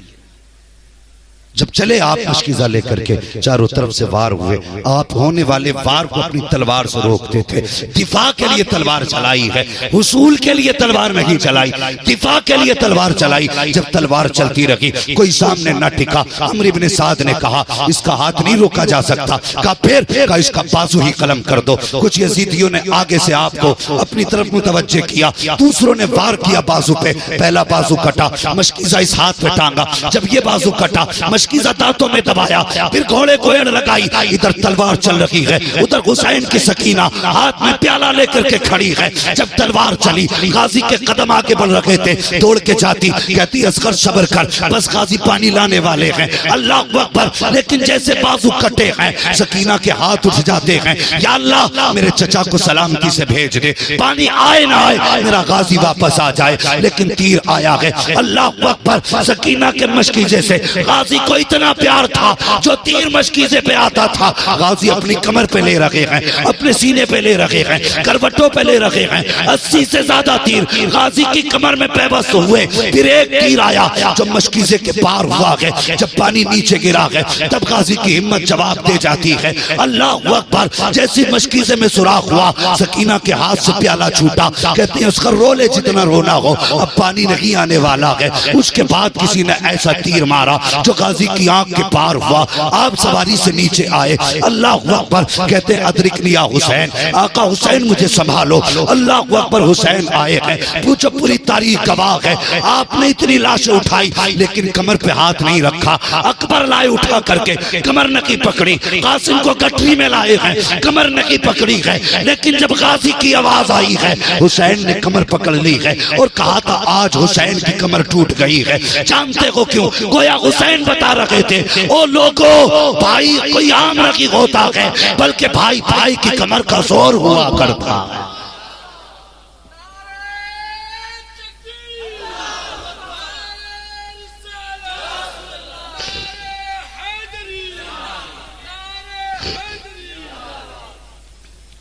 जब चले आप मशकीज़ा लेकर के, चारों तरफ से वार हुए। आप होने वाले वार को अपनी तलवार से रोकते थे। दिफा के लिए तलवार चलाई है, हुसूल के लिए तलवार नहीं चलाई, दिफा के लिए तलवार चलाई। जब तलवार चलती रही, कोई सामने न टिका। अमर इब्ने साद ने कहा इसका हाथ नहीं रोका जा सकता। कहा फिर? कहा इसका बाजू ही कलम कर दो। कुछ यजीदियों ने आगे से आपको अपनी तरफ मुतवज्जे किया, दूसरों ने वार किया बाजू पे। पहला बाजू कटा, मशकीज़ा इस हाथ पे टांगा। जब ये बाजू कटा, मशकीज़ा दांतों में दबाया, फिर घोड़े को एड़ लगाई। इधर तलवार चल रही है, उधर हुसैन की सकीना हाथ में प्याला लेकर के खड़ी है। जब तलवार चली, गाजी के कदम आगे बढ़ रहे थे। दौड़ के जाती, कहती असगर सब्र कर, बस गाजी पानी लाने वाले हैं। अल्लाह अकबर। लेकिन जैसे बाजू कटे हैं, सकीना के हाथ उठ जाते हैं। या अल्लाह मेरे चचा को सलामती से भेज दे, पानी आए ना आए मेरा गाजी वापस आ जाए। लेकिन तीर आया है। अल्लाह अकबर। सकीना के मशकीज़े से गाजी को इतना प्यार था, जो तीर मशकीज़े पे आता था गाजी अपनी कमर पे ले रखे हैं, अपने सीने पे ले रखे हैं, करवटों पे ले रखे हैं। 80 से ज्यादा तीर गाजी की कमर में पेवस्त हुए। फिर एक तीर आया जो मशकीज़े के पार हुआ है। जब पानी नीचे गिरा है, तब गाजी की हिम्मत जवाब दे जाती है। अल्लाह अकबर। जैसी मशकीज़े में सुराख हुआ, सकीना के हाथ से प्याला छूटा। कहते हैं उसका रो ले जितना रोना हो, अब पानी नहीं आने वाला है। उसके बाद किसी ने ऐसा तीर मारा जो गाजी गाजी की आंख के पार हुआ, आप सवारी से नीचे आए, अल्लाह अकबर कहते हैं अदरिकनी या हुसैन, आका हुसैन मुझे संभालो, अल्लाह अकबर हुसैन आए हैं। पूछो पूरी तारीख गवाह है, आपने इतनी लाशें उठाई लेकिन कमर पे हाथ नहीं रखा। अकबर लाए उठा करके, कमर नकी पकड़ी, कासिम को गठरी में लाए हैं, कमर नकी पकड़ी है, लेकिन जब गाजी की आवाज आई है हुसैन ने कमर पकड़ ली है और कहा था आज हुसैन की कमर टूट गई है। जानते हो क्यों? गोया हुसैन बता रहे थे, ओ लोगों, भाई कोई आम नहीं होता है, बल्कि भाई भाई की कमर का जोर हुआ करता है।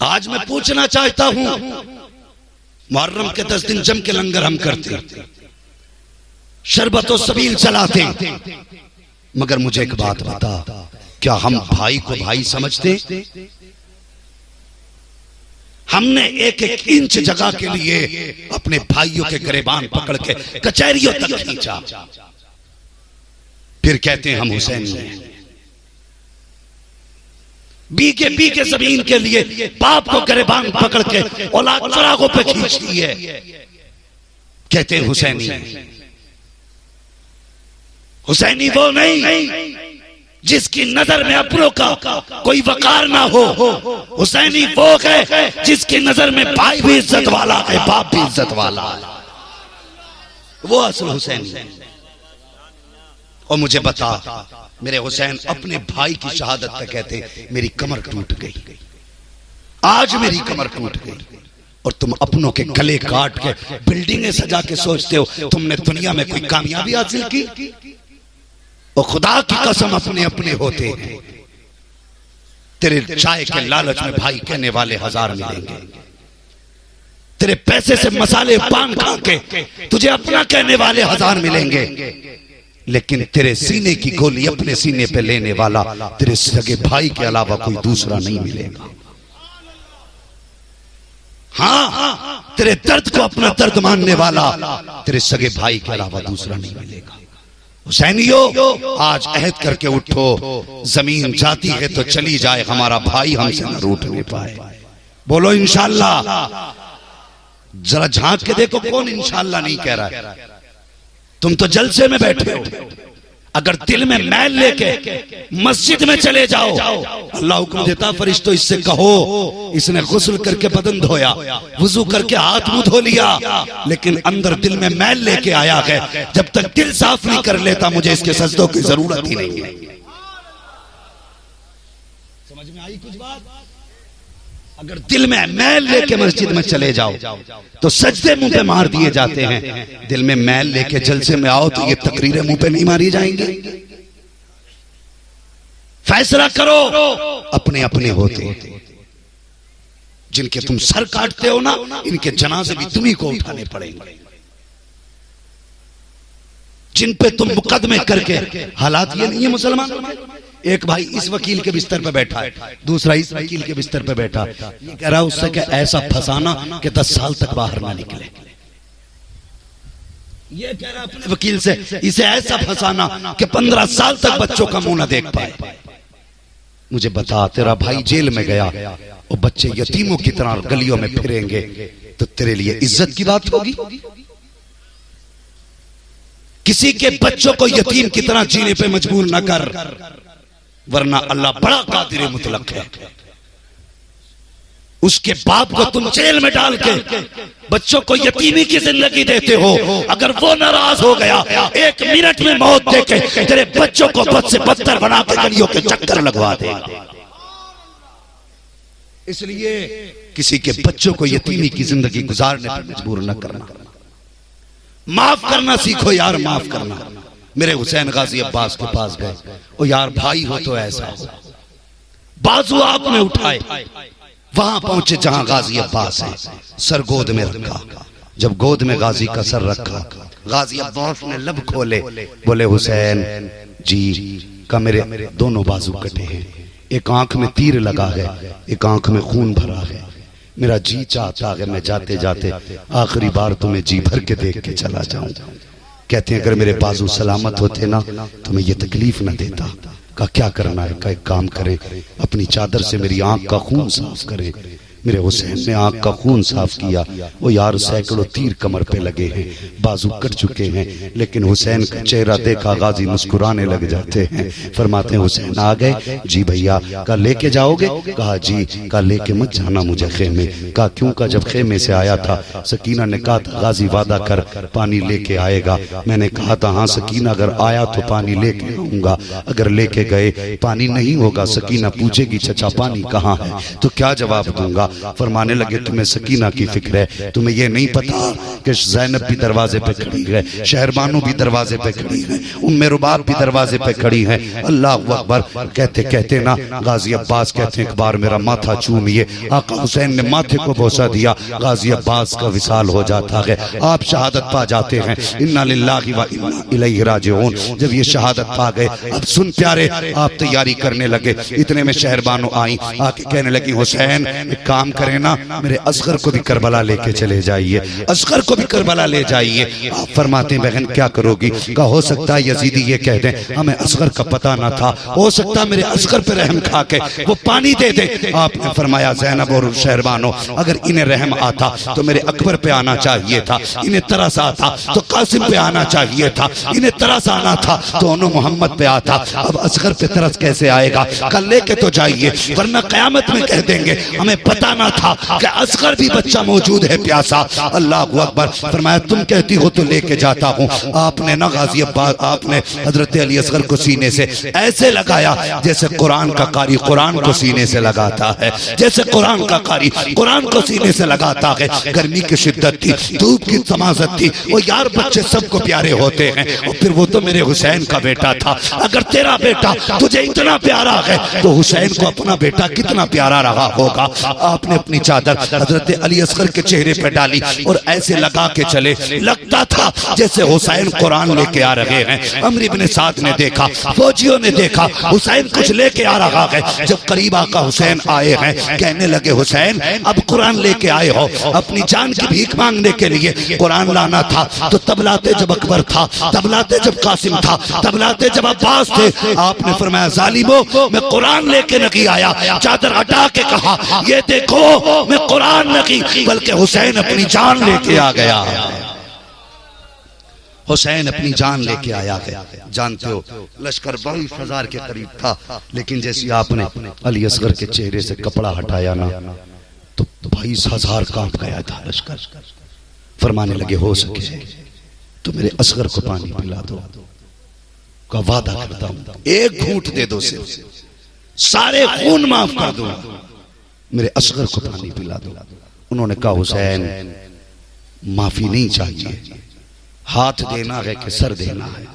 आज मैं पूछना चाहता हूं, मुहर्रम के 10 दिन जम के लंगर हम करते, शरबत और सबील चलाते, मगर मुझे एक बात बता, क्या हम भाई को भाई समझते? हमने एक एक इंच जगह के लिए अपने भाइयों के गिरेबान पकड़ के कचहरियों तक खींचा, फिर कहते हैं हम हुसैन हैं। बीके जमीन के लिए बाप को गिरेबान पकड़ के औलाद चरागों पे खींचती है, कहते हैं हुसैनी। हुसैनी वो नहीं जिसकी नजर में अपनों का कोई वकार ना हो, हुसैनी वो है जिसकी नजर में भाई भी इज्जत वाला है, बाप भी इज्जत वाला है, वो असल हुसैनी। और मुझे बता, मेरे हुसैन अपने भाई की शहादत पे कहते मेरी कमर टूट गई, आज मेरी कमर टूट गई, और तुम अपनों के गले काट के बिल्डिंगें सजा के सोचते हो तुमने दुनिया में कोई कामयाबी हासिल की। और खुदा की कसम अपने अपने होते हैं, तेरे चाय के लालच में भाई कहने वाले 1000 मिलेंगे, तेरे पैसे से मसाले पान खा के तुझे अपना कहने वाले 1000 मिलेंगे, लेकिन तेरे सीने की गोली अपने सीने पे लेने वाला तेरे सगे भाई के अलावा कोई दूसरा नहीं मिलेगा। हाँ, तेरे दर्द को अपना दर्द मानने वाला तेरे सगे भाई के अलावा दूसरा नहीं मिलेगा। हुसैनियों, आज अहद करके उठो, जमीन जाती है तो चली जाए, हमारा भाई हमसे न रूठने पाए। बोलो इंशाअल्लाह। जरा झांक के देखो कौन इंशाअल्लाह नहीं कह रहा है। तुम तो जलसे में बैठे हो, अगर दिल में मैल लेके मस्जिद में चले जाओ, अल्लाह हुक्म देता फरिश्तों इससे कहो, इसने गुस्ल करके बदन धोया, वुजू करके हाथ मुंह धो लिया, लेकिन अंदर दिल में मैल लेके आया है, जब तक दिल साफ नहीं कर लेता मुझे इसके सजदों की जरूरत ही नहीं है। समझ में आई कुछ बात? अगर दिल में मैल लेके मस्जिद में चले जाओ तो सजदे मुंह पे मार दिए जाते हैं, दिल में मैल लेके जलसे में आओ तो ये तकरीरें मुंह पे नहीं मारी जाएंगी। फैसला करो, अपने अपने होते, जिनके तुम सर काटते हो ना, इनके जनाजे भी तुम्ही को उठाने पड़ेंगे। जिन पे तुम मुकदमे करके, हालात ये नहीं है मुसलमान, एक भाई इस वकील के बिस्तर पे बैठा है, दूसरा इस वकील के बिस्तर पे बैठा, ये कह रहा है उससे क्या ऐसा फंसाना कि 10 साल तक बाहर ना निकले, ये कह रहा है अपने वकील से इसे ऐसा फंसाना कि 15 साल तक बच्चों का मुंह ना देख पाए। मुझे बता, तेरा भाई जेल में गया और बच्चे यतीमों की तरह गलियों में फिरेंगे तो तेरे लिए इज्जत की बात होगी? किसी के बच्चों को यतीम की तरह जीने पे मजबूर न कर, वरना अल्लाह बड़ा कादिर मुतलक है। उसके बाप को तुम जेल में डाल के बच्चों को यतीमी की जिंदगी देते हो, अगर वो नाराज हो गया 1 मिनट में मौत देके तेरे बच्चों को बद से बदतर बना के गलियों के चक्कर लगवा देगा। इसलिए किसी के बच्चों को यतीमी की जिंदगी गुजारने पर मजबूर न करना, माफ करना सीखो यार, माफ करना। मेरे हुसैन गाजी अब्बास के पास गए, ओ यार भाई हो तो ऐसा हो, बाजू आपने उठाए, वहां पहुंचे जहां गाजी अब्बास है, सर गोद में रखा। जब गोद में गाजी का सर रखा, गाजी अब्बास ने लब खोले, बोले हुसैन जी का मेरे दोनों बाजू कटे हैं, एक आंख में तीर लगा है, एक आंख में खून भरा है, मेरा जी चाहता है मैं जाते जाते आखिरी बार तुम्हें जी भर के देख के चला जाऊं। कहते हैं अगर मेरे बाजू सलामत होते ना तो मैं ये तकलीफ ना देता। कहा क्या करना है? कहा एक काम करे, अपनी चादर से मेरी आंख का खून साफ करे। मेरे हुसैन ने आंख का खून साफ किया। वो यार सैकड़ों तीर कमर पे लगे हैं, बाजू कट चुके हैं, लेकिन हुसैन का चेहरा देखा गाजी मुस्कुराने लग जाते हैं। फरमाते हैं हुसैन आ गए? जी भैया। कहा लेके जाओगे? कहा जी। कहा लेके मत जाना मुझे खेमे। कहा क्यों? का जब खेमे से आया था सकीना ने कहा था गाजी वादा कर पानी लेके आएगा। मैंने कहा था हाँ सकीना अगर आया तो पानी लेके आऊंगा। अगर लेके गए पानी नहीं होगा, सकीना पूछेगी चचा पानी कहाँ है, तो क्या जवाब दूंगा? फरमाने लगे तुम्हें सकीना की फिक्र है, तुम्हें यह नहीं पता कि ज़ैनब भी दरवाजे पे खड़ी है, शहरबानो भी दरवाजे पे खड़ी है, उम्मे रुबाब भी दरवाजे पे खड़ी है। अल्लाह अकबर कहते कहते ना गाजी अब्बास कहते हैं एक बार मेरा माथा चूमिए। आका हुसैन ने माथे को बोसा दिया, गाजी अब्बास का विसाल हो जाता है, आप शहादत पा जाते हैं। इन्ना लिल्लाहि व इन्ना इलैहि राजिऊन। जब ये शहादत पा गए, अब सुन प्यारे आप तैयारी करने लगे। इतने में शहरबानो आई, आके कहने लगी हुसैन एक काम करें ना, मेरे असगर को भी करबला लेके चले जाइए, असगर को भी करबला ले जाइए। आप फरमाते हैं बहन क्या करोगी? का हो सकता है यजीदी ये कह दें हमें असगर का पता ना था, हो सकता है मेरे असगर पे रहम खा के वो पानी दे दे। आपने फरमाया ज़ैनब और शहरबानो अगर इन्हें रहम आता तो मेरे अकबर पे आना चाहिए था, इन्हें तरस आता तो कासिम पे आना चाहिए था, इन्हें तरस आना था तो उन्होंने मोहम्मद पे आता। अब असगर पे तरस कैसे आएगा? कल लेके तो जाइए वरना कयामत में कह देंगे हमें पता ना था कि असगर भी बच्चा मौजूद है प्यासा। अल्लाह अकबर। फरमाया तुम कहती हो तो लेके जाता हूँ। आपने ना गाजी अब्बास आपने हजरत अली असगर को सीने से ऐसे लगाया जैसे कुरान का कारी कुरान को सीने से लगाता है, जैसे कुरान का कारी कुरान को सीने से लगाता है। गर्मी की शिद्दत थी, धूप की तमाजत थी, वो यार बच्चे सबको प्यारे होते हैं और फिर वो तो मेरे हुसैन का बेटा था। अगर तेरा बेटा तुझे इतना प्यारा है तो हुसैन को अपना बेटा कितना प्यारा रहा होगा। आपने अपनी चादर हजरत अली असगर के चेहरे पे डाली और ऐसे लगा के चले, लगता था जैसे हुसैन कुरान लेके आ रहे हैं। अमर इब्ने साद ने देखा, फौजियों ने देखा हुसैन कुछ लेके आ रहा है। जब करीब आका हुसैन आए हैं, कहने लगे हुसैन अब कुरान लेके आए हो, अपनी जान की भीख मांगने के लिए कुरान लाना था तो तब लाते जब अकबर था, तब लाते जब कासिम था, तब लाते जब अब्बास थे। आपने फरमाया जालिमो मैं कुरान लेके नहीं आया। चादर हटा के कहा ये देखो मैं कुरान नहीं बल्कि हुसैन अपनी जान लेके आ गया। हुसैन अपनी जान लेके आया है। जानते हो लश्कर 22,000 के करीब था, लेकिन जैसे आपने अली असगर के चेहरे से कपड़ा हटाया ना तो 22,000 कांप गया था लश्कर। फरमाने लगे हो सके तो मेरे असगर को पानी पिला दो। का वादा करता हूं एक घूंट दे दो, सिर्फ सारे खून माफ कर दो, मेरे असगर को पानी पिला दो। उन्होंने कहा हुसैन माफी नहीं चाहिए, हाथ देना है कि सर देना है।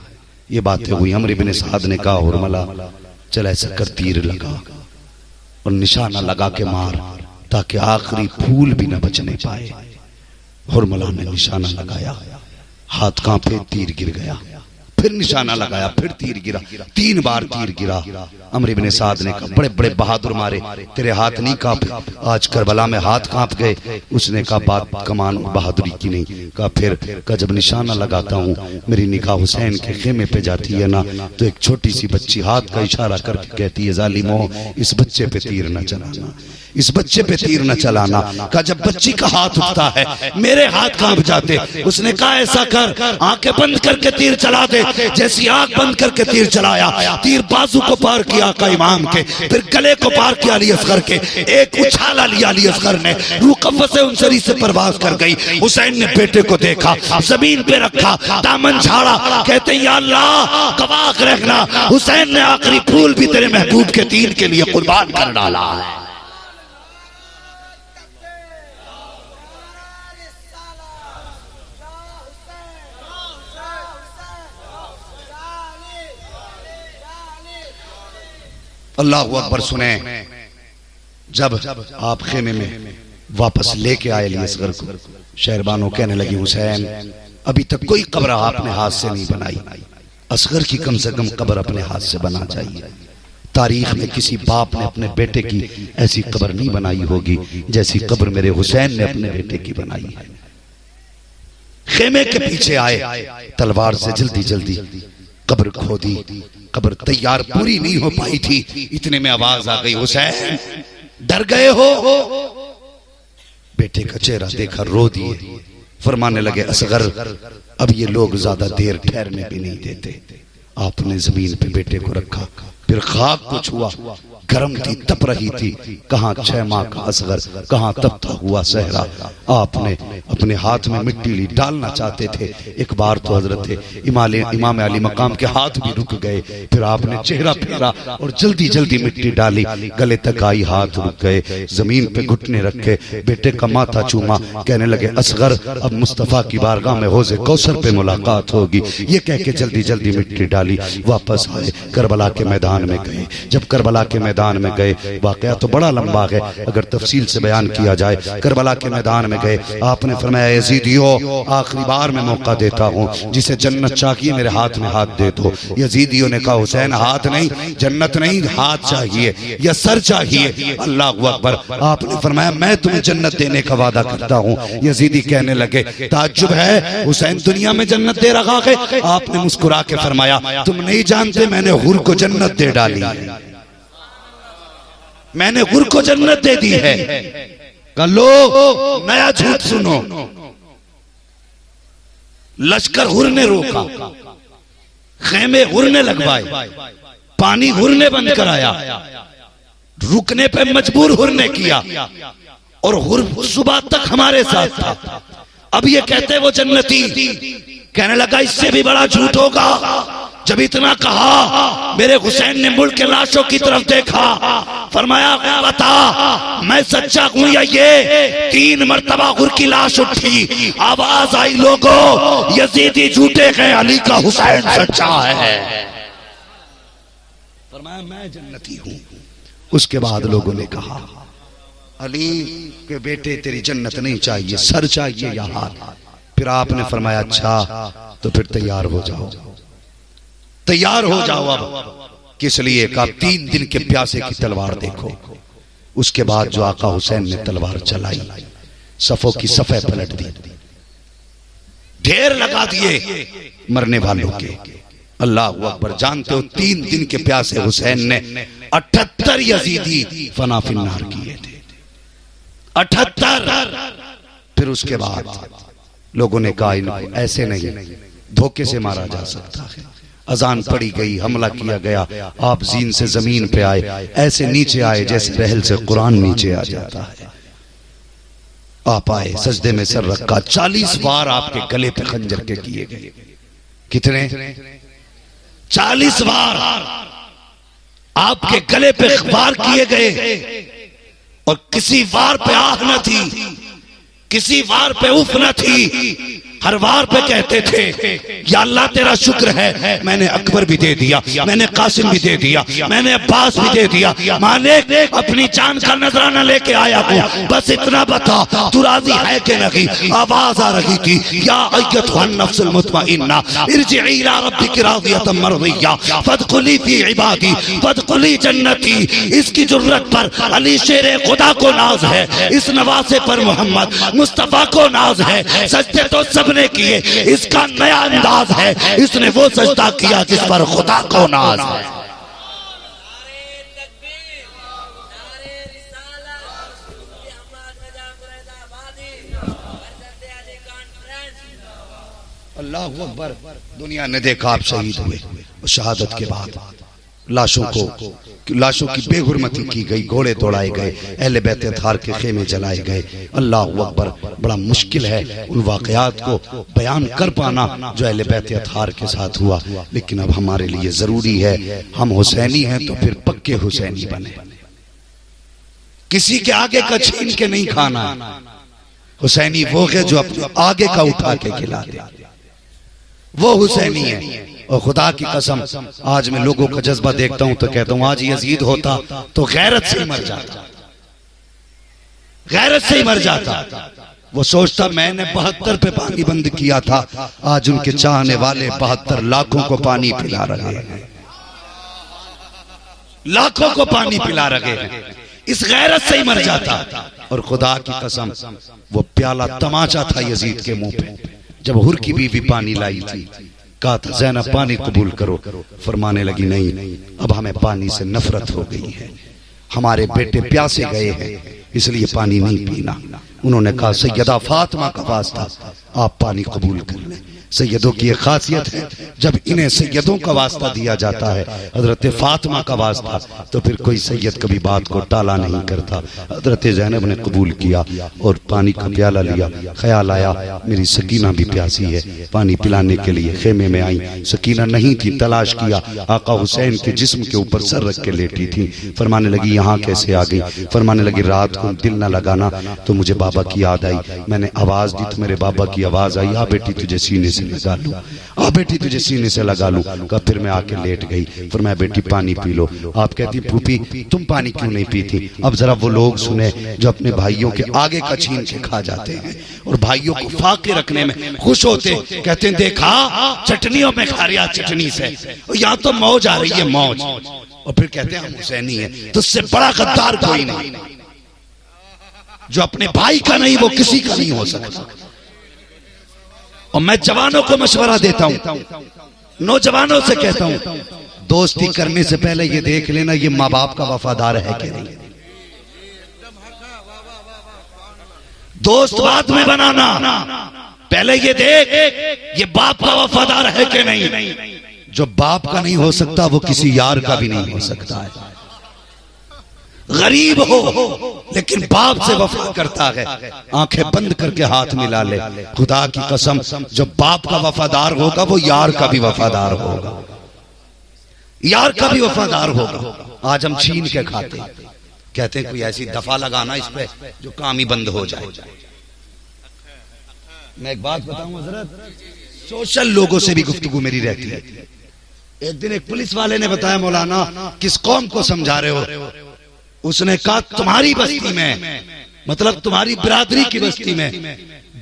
ये बातें हुई। अमर इब्ने साद ने कहा हुरमला चल ऐसा कर तीर लगा और निशाना लगा के मार ताकि आखिरी फूल भी न बचने पाए। हुरमला ने निशाना लगाया, हाथ कांपे, तीर गिर गया, फिर निशाना लगाया, फिर तीर गिरा, 3 बार तीर गिरा। अमर इब्ने साद ने कहा बड़े बड़े बहादुर मारे, तेरे हाथ नहीं कांपे, आज करबला में हाथ कांप गए। उसने कहा बात कमान बहादुरी की नहीं। कहा फिर का जब निशाना लगाता हूँ मेरी निगाह हुसैन के खेमे पे जाती है ना तो एक छोटी सी बच्ची हाथ का इशारा करके कहती है जालिमो इस बच्चे पे तीर न चलाना, इस बच्चे पे तीर न चलाना। का जब बच्ची का हाथ उठता है मेरे हाथ कांप जाते। उसने कहा ऐसा कर आंखें बंद करके तीर चला दे। जैसी आंख बंद करके तीर चलाया, तीर बाजू को पार किया का इमाम के, फिर गले को पार किया अली असगर के। एक उछाला लिया अली असगर ने, रूह कफ़्फ़ से उनसरी से परवाज कर गई। हुसैन ने बेटे को देखा, जमीन पे रखा, दामन झाड़ा, कहते या अल्लाह गवाह रहना हुसैन ने आखिरी फूल भी तेरे महबूब के दीन के लिए कुर्बान कर डाला है। अल्लाह अकबर। सुने जब आप खेमे में वापस लेके आए अली असगर को, शहरबानो कहने लगी हुसैन अभी तक कोई कब्र आपने हाथ से नहीं बनाई, असगर की कम से कम कब्र अपने हाथ से बना चाहिए। तारीख में किसी बाप ने अपने बेटे की ऐसी कब्र नहीं बनाई होगी जैसी कब्र मेरे हुसैन ने अपने बेटे की बनाई है। खेमे के पीछे आए, तलवार से जल्दी जल्दी कब्र खोदी। कब्र तैयार पूरी नहीं हो पाई थी, इतने में आवाज आ गई, हुसैन डर गए हो? बेटे का चेहरा देखा, रो दिए। फरमाने लगे, असगर अब ये लोग ज्यादा देर ठहरने भी नहीं देते। आपने जमीन पे बेटे को रखा, फिर खाक को छुआ, गर्म थी, तप रही थी। कहाँ 6 माह का असगर, कहाँ तपता हुआ सहरा। आपने अपने हाथ में मिट्टी ली, डालना चाहते थे। एक बार तो हजरत इमाम अली मकाम के हाथ भी रुक गए। फिर आपने चेहरा फेरा और जल्दी जल्दी मिट्टी डाली, गले तक आई, हाथ रुक गए। जमीन पे घुटने रखे, बेटे का माथा चूमा, कहने लगे, असगर अब मुस्तफा की बारगाह में हौज़े कौसर पे मुलाकात होगी। ये कह के जल्दी जल्दी मिट्टी डाली, वापस आए, करबला के मैदान में गए। जब करबला के मैदान में गए, वाकया तो बड़ा लंबा है, अगर तफसील से बयान किया जाए। करबला के मैदान में गए, आपने फरमाया, यजीदियो आखिरी बार मैं मौका देता हूँ, जिसे जन्नत चाहिए मेरे हाथ में हाथ दे दो। यजीदियों ने कहा, हुसैन हाथ नहीं, जन्नत नहीं, हाथ चाहिए या सर चाहिए। अल्लाह अकबर। आपने फरमाया, मैं तुम्हें जन्नत देने का वादा करता हूँ। यजीदी कहने लगे, ताज्जुब है, हुसैन दुनिया में जन्नत दे रखा है। आपने मुस्कुरा के फरमाया, तुम नहीं जानते मैंने हुर को जन्नत दे डाली, मैंने हुर को जन्नत दे दी है। लो नया झूठ सुनो, लश्कर हुर ने रोका, खेमे हुर ने लगवाए, पानी हुर ने बंद कराया, रुकने पे मजबूर हुर ने किया, और हुर सुबह तक हमारे साथ था। अब ये कहते वो जन्नती, कहने लगा इससे भी बड़ा झूठ होगा। जब इतना कहा, मेरे हुसैन ने मुल्क के लाशों की तरफ देखा, फरमाया, बता मैं सच्चा हूं या ये? 3 मरतबा हुर की लाश उठी, आवाज आई, लोगों यजीदी झूठे हैं, अली का हुसैन सच्चा है। फरमाया, मैं जन्नती हूं। उसके बाद लोगों ने कहा, अली के बेटे तेरी जन्नत नहीं चाहिए, सर चाहिए या हाथ। फिर आपने फरमाया, अच्छा तो फिर तैयार हो जाओ, तैयार हो जाओ। अब किस लिए? का 3 दिन के प्यासे की तलवार देखो। उसके बाद जो आका हुसैन ने तलवार चलाई, सफों की सफे पलट दी, ढेर लगा दिए मरने वालों के। अल्लाह अकबर। जानते हो 3 दिन के प्यासे हुसैन ने 78 यजीदी फना फिन्नार किए थे, 78। फिर उसके बाद लोगों ने कहा, इनको ऐसे नहीं, धोखे से मारा जा सकता है। अजान पड़ी गई, हमला किया गया, आप जीन से जमीन पे आए, ऐसे नीचे आए जैसे रहल से कुरान नीचे आ जाता है। आप आए, सजदे में सर रखा, 40 बार आपके गले पे खंजर के किए गए। कितने? 40 बार आपके गले पे वार किए गए, और किसी वार पे आह न थी, किसी वार पे उफ न थी। हर वार पे कहते थे, या अल्लाह तेरा शुक्र है, मैंने अकबर भी दे दिया, मैंने कासिम भी दे दिया, मैंने अब्बास भी दे दिया, मालिक अपनी जान का नजराना लेके आया हूं, बस इतना बता तू राजी है कि नहीं। आवाज आ रही थी, या अय्यतुहन नफ्सुल मुतमइन्ना इरजिई इला रब्बिकी रादियतम मरदिया फदखुली फी इबादी फदखुली जन्नती। इसकी जुर्रत पर अली शेरे खुदा को नाज है, इस नवासे पर मोहम्मद मुस्तफा को नाज है। सजदे तो सबने किए, इसका नया अंदाज है, इसने वो सजदा किया जिस पर खुदा को नाज है। अल्लाह अकबर। दुनिया ने देखा आप शहीद हुए, शहादत के बाद लाशों की बेहुरमती की गई, घोड़े दौड़ाए गए, अहले बैत अतहार के खेमे जलाए गए। अल्लाह अकबर। बड़ा मुश्किल है उन वाकयात को बयान कर पाना जो अहले बैत अतहार के साथ हुआ, लेकिन अब हमारे लिए जरूरी है, हम हुसैनी हैं तो फिर पक्के हुसैनी बने, किसी के आगे का छीन के नहीं खाना। हुसैनी वो है जो अपने आगे का उठा के खिला दे, वो हुसैनी है। और खुदा की कसम, आज मैं लोगों का जज्बा देखता हूं तो कहता हूं, आज यजीद होता तो गैरत से ही मर जाता, गैरत से ही मर जाता। वो सोचता मैंने 72 पे पानी बंद किया था, आज उनके चाहने वाले 72 लाखों को पानी पिला रहे हैं, लाखों को पानी पिला रहे हैं। इस गैरत से ही मर जाता। और खुदा की कसम, वो प्याला तमाचा था यजीद के मुंह पे, जब हुर की बीवी पानी लाई थी, कहा था ज़ैनब पानी कबूल करो, फरमाने लगी नहीं, अब हमें पानी से नफरत हो गई है, हमारे बेटे प्यासे गए हैं इसलिए पानी नहीं पीना। उन्होंने कहा सैयदा फातिमा का वास्ता आप पानी कबूल कर लें। सैयदों की एक खासियत है, जब इन्हें सैयदों का वास्ता दिया जाता है, हजरत फातिमा का वास्ता, तो फिर कोई सैयद कभी बात को टाला नहीं करता। हजरत ज़ैनब ने कबूल किया और पानी का प्याला लिया। ख्याल आया मेरी सकीना भी प्यासी है, पानी पिलाने के लिए खेमे में आई। सकीना नहीं थी, तलाश किया, आका हुसैन के जिस्म के ऊपर सर रख के लेटी थी। फरमाने लगी यहाँ कैसे आ गई? फरमाने लगी रात को दिल न लगाना तो मुझे बाबा की याद आई, मैंने आवाज दी तो मेरे बाबा की आवाज आई, आ बेटी तुझे सीने से लगा लूं, आ बेटी तुझे सीने से लगा लूं। कहा फिर मैं आके लेट गई, फिर मैं बेटी पानी पी लो। आप कहती फूफी तुम पानी क्यों नहीं पीती? अब जरा वो लोग सुने जो अपने भाइयों के आगे का छीन के खा जाते हैं और भाइयों को फाके रखने में खुश होते, कहते हैं देखा चटनियों में खा रहा चटनी से, यहाँ तो मौज आ रही है मौज, और फिर कहते हैं हम हुसैनी है। तो उससे बड़ा गद्दार कोई नहीं, जो अपने भाई का नहीं वो किसी का नहीं हो सकता। और मैं जवानों को मशवरा देता हूं, नौजवानों से कहता हूं, दोस्ती करने से पहले ये देख लेना ये माँ बाप का वफादार है कि नहीं। दोस्त बाद में बनाना, पहले ये देख ये बाप का वफादार है कि नहीं। जो बाप का नहीं हो सकता वो किसी यार का भी नहीं हो सकता है। गरीब हो लेकिन बाप से वफा करता है, आंखें बंद करके हाथ मिला ले, खुदा की कसम जो बाप का वफादार होगा वो यार का भी वफादार होगा, यार का भी वफादार होगा। आज हम छीन के खाते, कहते हैं कोई ऐसी दफा लगाना इस पे जो काम ही बंद हो जाए। मैं एक बात बताऊं हजरत, सोशल लोगों से भी गुफ्तगू मेरी रहती है। एक दिन एक पुलिस वाले ने बताया मौलाना किस कौम को समझा रहे हो? उसने कहा तुम्हारी बस्ती में, मतलब तुम्हारी बिरादरी की बस्ती में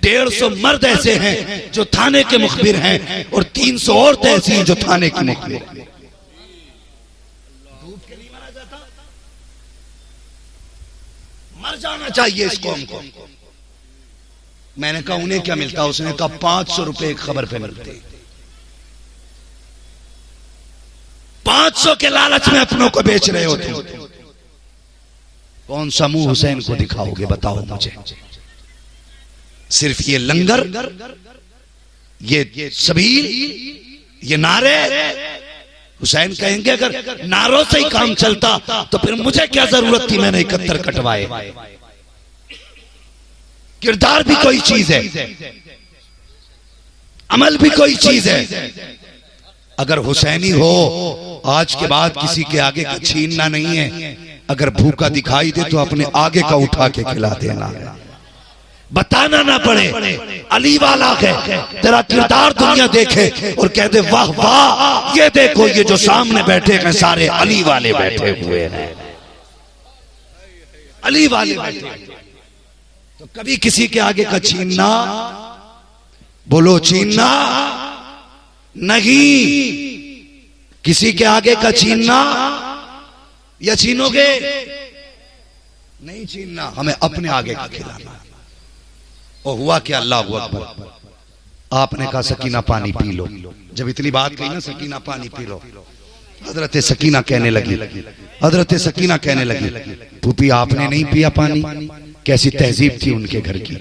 150 मर्द ऐसे हैं जो थाने के मुखबिर हैं और 300 औरतें ऐसी हैं जो थाने की मुखबिर हैं। मर जाना चाहिए इस कौम को। मैंने कहा उन्हें क्या मिलता? उसने कहा 500 रुपए एक खबर पे मिलते। 500 के लालच में अपनों को बेच रहे होते। कौन सा मुंह हुसैन को दिखाओगे बताओ मुझे? सिर्फ ये लंगर, ये सबील, ये नारे। हुसैन कहेंगे अगर नारों से ही काम चलता तो फिर मुझे क्या जरूरत थी मैंने 71 कटवाए। किरदार भी कोई चीज है, अमल भी कोई चीज है। अगर हुसैनी हो आज के बाद किसी के आगे का छीनना नहीं है। अगर भूखा दिखाई दे तो अपने आगे का उठा के खिला देना, बताना ना पड़े अली वाला है। तेरा किरदार दुनिया देखे और कह दे वाह वाह ये देखो ये जो सामने बैठे हैं सारे अली वाले बैठे हुए हैं, अली वाले बैठे। तो कभी किसी के आगे का छीनना, बोलो छीनना नहीं, किसी के आगे का छीनना या छीनोगे नहीं छीनना, हमें अपने आगे का खिलाना। और हुआ क्या? अल्लाह अकबर। आपने कहा सकीना पानी पी लो। जब इतनी बात कही ना सकीना पानी पी लो, हजरत सकीना कहने लगी, हजरत सकीना कहने लगी फूफी आपने नहीं पिया पानी? कैसी तहजीब थी उनके घर की,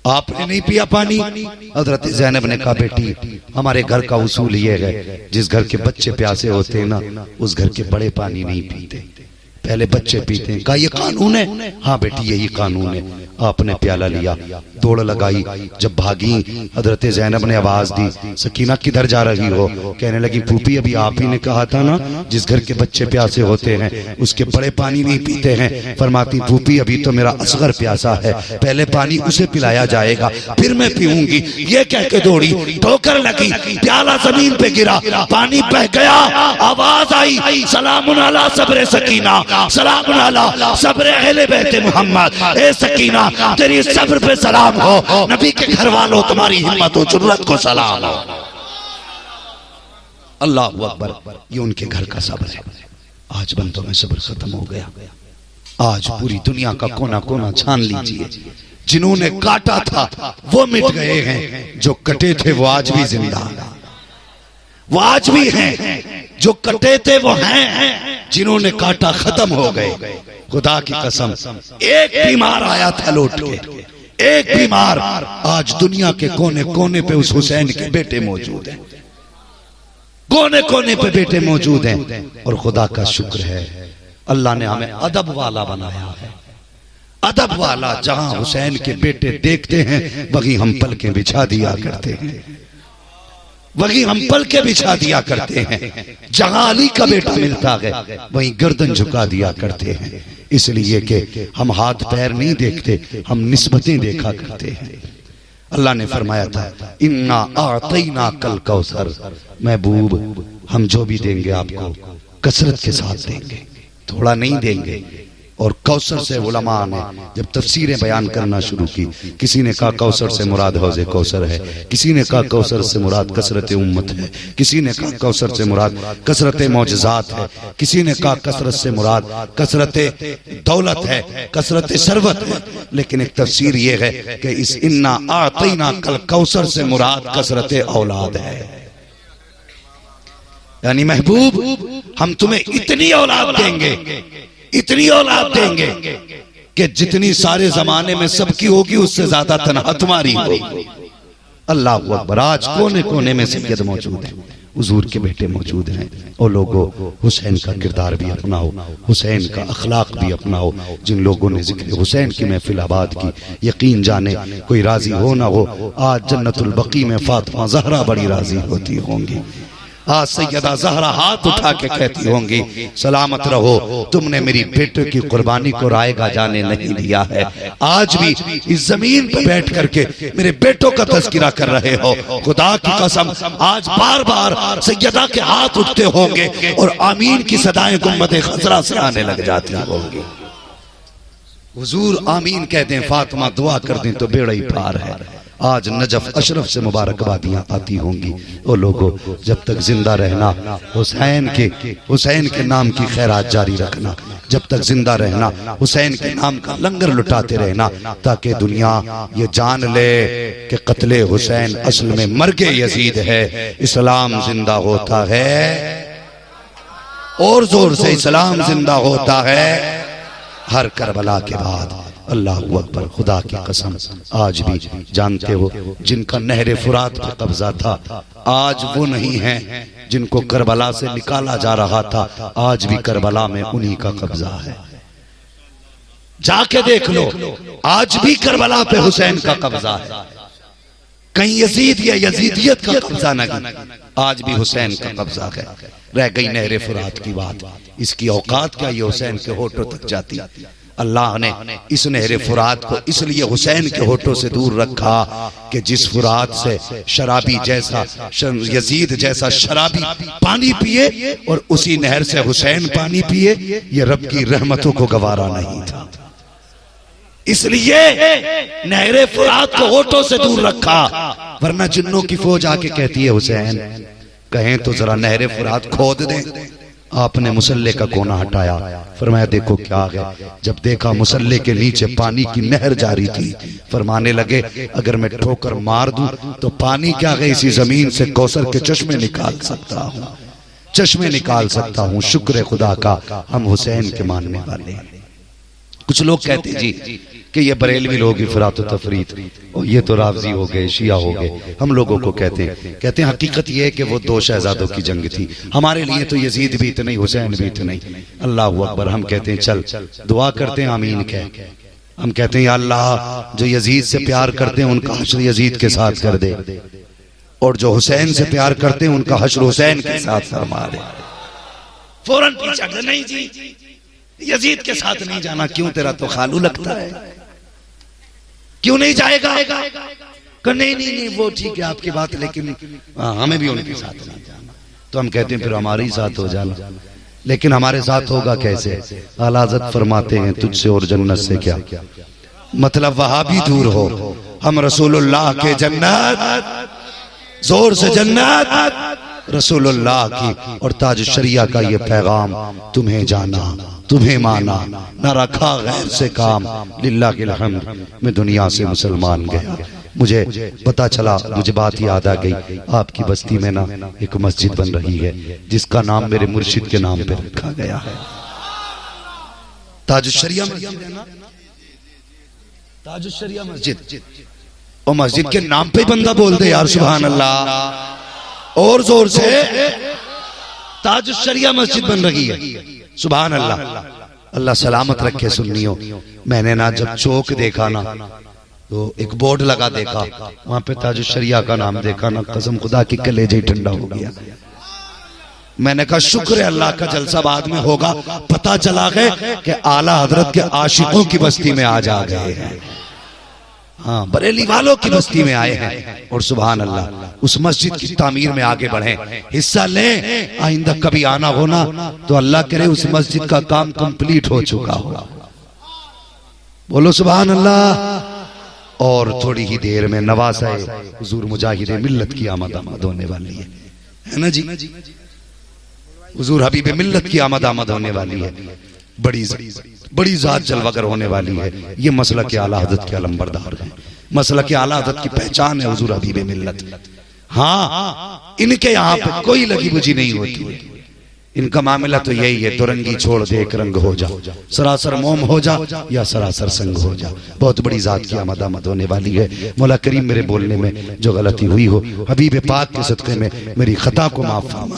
आपने नहीं पिया पानी? हजरत ज़ैनब ने कहा बेटी हमारे घर का उसूल ये है जिस घर के बच्चे प्यासे होते हैं ना उस घर के बड़े पानी नहीं पीते, पहले बच्चे पीते हैं। कहा ये कानून है? हाँ बेटी यही कानून है। आपने प्याला लिया, दौड़ लगाई, जब भागी हजरत ज़ैनब ने आवाज दी सकीना किधर जा रही हो? कहने लगी फूफी अभी आप ही ने कहा था ना जिस घर के बच्चे प्यासे होते हैं उसके बड़े पानी नहीं पीते हैं। फरमाती फूफी अभी तो मेरा असगर प्यासा है, पहले पानी उसे पिलाया जाएगा फिर मैं पीऊंगी। ये कह के दौड़ी, ठोकर लगी, प्याला जमीन पे गिरा, पानी बह गया। आवाज आई सलामुन अला सब्र सकीना, सलामुन अला सब्र अहले बैत मोहम्मद। ए सकीना तेरी सब्र पे सलाम हो, नबी के घर वालों तुम्हारी हिम्मत और जुर्रत को सलाम हो। अल्लाह अकबर। ये उनके घर का सब्र है। आज बंदों में सब्र खत्म हो गया। आज पूरी दुनिया का कोना कोना छान लीजिए, जिन्होंने काटा था वो मिट गए हैं, जो कटे थे वो आज भी जिंदा हैं, वो आज भी हैं। जो कटे थे वो हैं, जिन्होंने काटा खत्म हो गए। खुदा की कसम, एक बीमार आया था लौट के, एक बीमार। आज दुनिया के कोने कोने पे उस हुसैन के बेटे मौजूद हैं, कोने कोने पे बेटे मौजूद हैं। और खुदा का शुक्र है, अल्लाह ने हमें अदब वाला बनाया है, अदब वाला। जहां हुसैन के बेटे देखते हैं वहीं हम पलकें बिछा दिया करते हैं, वहीं हम पलकें बिछा दिया करते हैं। जहां अली का बेटा मिलता है वहीं गर्दन झुका दिया करते हैं, इसलिए कि हम हाथ पैर नहीं देखते, हम निस्बतें देखा करते हैं। अल्लाह ने फरमाया था, इन्ना आतैना कल कौसर, महबूब हम जो भी देंगे आपको कसरत के साथ देंगे, थोड़ा नहीं देंगे। और कौसर से उलमा ने जब तफसीरें बयान करना शुरू की, किसी ने कहा कौसर से मुराद हौज़े कौसर है, किसी ने कहा कौसर से मुराद कसरत उम्मत है, किसी ने कहा कौसर से मुराद कसरत मौजज़ात है, किसी ने कहा कसरत से मुराद कसरत दौलत है, कसरत सरवत है। लेकिन एक तफसीर ये है कि इस इन्ना आतैना कल कौसर से मुराद कसरत औलाद है, यानी महबूब हम तुम्हें इतनी औलाद देंगे, इतनी औलाद देंगे कि जितनी सारे जमाने में सबकी होगी उससे ज्यादा तनहा तुम्हारी होगी। अल्लाह अकबर। आज कोने कोने में सैयद मौजूद है, हुजूर के बेटे मौजूद हैं। और लोगों, हुसैन का किरदार भी अपनाओ, हुसैन का अखलाक भी अपनाओ। जिन लोगों ने जिक्र हुसैन की महफिल आबाद की, यकीन जाने कोई राजी हो ना हो, आज जन्नतुल बकी में फातिमा ज़हरा बड़ी राजी होती होंगी। आज सैयदा ज़हरा हाथ उठा के कहती होंगी, सलामत रहो, तुमने मेरी बेटे की कुर्बानी को रायगा जाने नहीं दिया है। आज भी इस जमीन पर बैठ करके मेरे बेटों का तज़किरा कर रहे हो। खुदा की कसम, आज बार बार सैयदा के हाथ उठते होंगे और आमीन की सदाएं गुम्बद खजरा से आने लग जाती होंगी। हुजूर आमीन कह दें, फातिमा दुआ कर दें तो बेड़ा ही पार है। आज नजफ अशरफ से मुबारकबादियां आती होंगी। वो लोगों, जब तक जिंदा रहना, हुसैन के नाम की खैरात जारी रखना, जब तक जिंदा रहना हुसैन के नाम का लंगर लुटाते रहना, ताकि दुनिया ये जान ले कि कत्ले हुसैन असल में मर्गे यजीद है। इस्लाम जिंदा होता है, और जोर से इस्लाम जिंदा होता है हर करबला के बाद। अल्लाह अकबर। खुदा की कसम, आज भी जानते हो जिनका नहरे फुरात पे कब्जा था, आज वो नहीं है। जिनको करबला से निकाला जा रहा था, आज भी करबला में उन्हीं का कब्जा है। जाके देख लो, आज भी करबला पे हुसैन का कब्जा है। कहीं यजीद या यजीदियत का कब्जा नहीं, आज भी हुसैन का कब्जा है। रह गई नहरे फुरात की बात, इसकी औकात क्या ये हुसैन के होठों तक जाती। अल्लाह ने इस नहरे फुरात को इसलिए हुसैन के होठों से दूर रखा कि जिस फुरात से शराबी जैसा, यजीद जैसा शराबी पानी पिए और उसी नहर से हुसैन पानी पिए, ये रब की रहमतों को गवारा नहीं था। इसलिए नहरे फुरात को होठों से दूर रखा, वरना जिन्नों की फौज आके कहती है हुसैन कहें तो जरा नहरे फुरात खोद दें। आपने मुसल्ले का कोना हटाया, फरमाया देखो क्या है। जब देखा मुसल्ले के नीचे पानी की नहर जारी थी, फरमाने लगे अगर मैं ठोकर मार दूं तो पानी क्या है, इसी जमीन से कौसर के चश्मे निकाल सकता हूं, चश्मे निकाल सकता हूं। शुक्र खुदा का हम हुसैन के मानने वाले हैं। कुछ लोग कहते जी कि ये बरेलवी लोग इफरात तफरीत, और ये तो रावजी हो गए, शिया हो गए। हम लोगों को कहते हैं हकीकत ये है कि वो दो शहजादों की जंग थी। हमारे लिए तो यजीद भी इतने, हुसैन भी इतने। अल्लाह अकबर। हम कहते हैं चल दुआ करते हैं, आमीन कह। हम कहते हैं या अल्लाह जो यजीद से प्यार करते हैं उनका हश्र यजीद के साथ कर दे, और जो हुसैन से प्यार करते हैं उनका हश्र हुसैन के साथ फरमा दे। फौरन पीछा नहीं जी, यजीद के साथ नहीं जाना। क्यों, तेरा तो खालू लगता है, क्यों नहीं जाएगा? नहीं नहीं नहीं वो ठीक है आपकी बात, लेकिन हमें भी उनके साथ नहीं जाना। तो हम कहते हैं फिर हमारे ही साथ हो जाना। लेकिन हमारे साथ होगा कैसे? आला हज़रत फरमाते हैं तुझसे और जन्नत से क्या मतलब, वहां भी दूर हो, हम रसूलुल्लाह के जन्नत, जोर से जन्नत, रसूलुल्लाह की और ताज शरिया का ये पैगाम तुम्हें जाना, तुम्हें माना, न रखा गैर से काम, लिल्लाहिल हम्द, मैं दुनिया से मुसलमान गया। मुझे पता चला, मुझे बात याद आ गई, आपकी बस्ती में ना एक मस्जिद बन रही है जिसका नाम मेरे मुर्शिद के नाम पे रखा गया है। ताज शरिया मस्जिद है ना, ताज शरिया मस्जिद, और मस्जिद के नाम पे बंदा बोल दे यार सुभान अल्लाह, और जोर से, ताज शरिया मस्जिद बन रही है, सुभान अल्लाह। अल्लाह सलामत रखे सुन्नियों। मैंने ना जब चौक देखा ना तो एक बोर्ड लगा देखा, वहां पे ताज शरिया का नाम देखा ना, कसम खुदा की कलेजा ही ठंडा हो गया। मैंने कहा शुक्र है अल्लाह का जलसा बाद में होगा, पता चला है कि आला हजरत के आशिकों की बस्ती में आज आ गए हैं, हाँ बरेली वालों की बस्ती में आए हैं। और सुभान अल्लाह उस मस्जिद की तामीर में आगे बढ़े, हिस्सा लें। आइंदा कभी आना होना तो अल्लाह करे उस मस्जिद का काम कंप्लीट हो चुका हो। बोलो सुभान अल्लाह। और थोड़ी ही देर में नवासा हुजूर मुजाहिद मिल्लत की आमद होने वाली है ना जी, हुजूर हबीब मिल्लत की आमद होने वाली है। बड़ी जात जलवागर होने वाली है। ये मसला के आला हज़रत के अलंबरदार है, मसला के आला हज़रत की पहचान है हुजूर हबीब मिल्लत। हाँ, इनके यहाँ पे कोई लगी बुझी नहीं होती, इनका मामला तो यही है, दुरंगी छोड़ दे एक रंग हो जा, सरासर मोम हो जा या सरासर संग हो जा। बहुत बड़ी जात की आमद होने वाली है। मौला करीम मेरे बोलने में जो गलती हुई हो, हबीब पाक के सदक़े में मेरी खता को माफ फरमाए।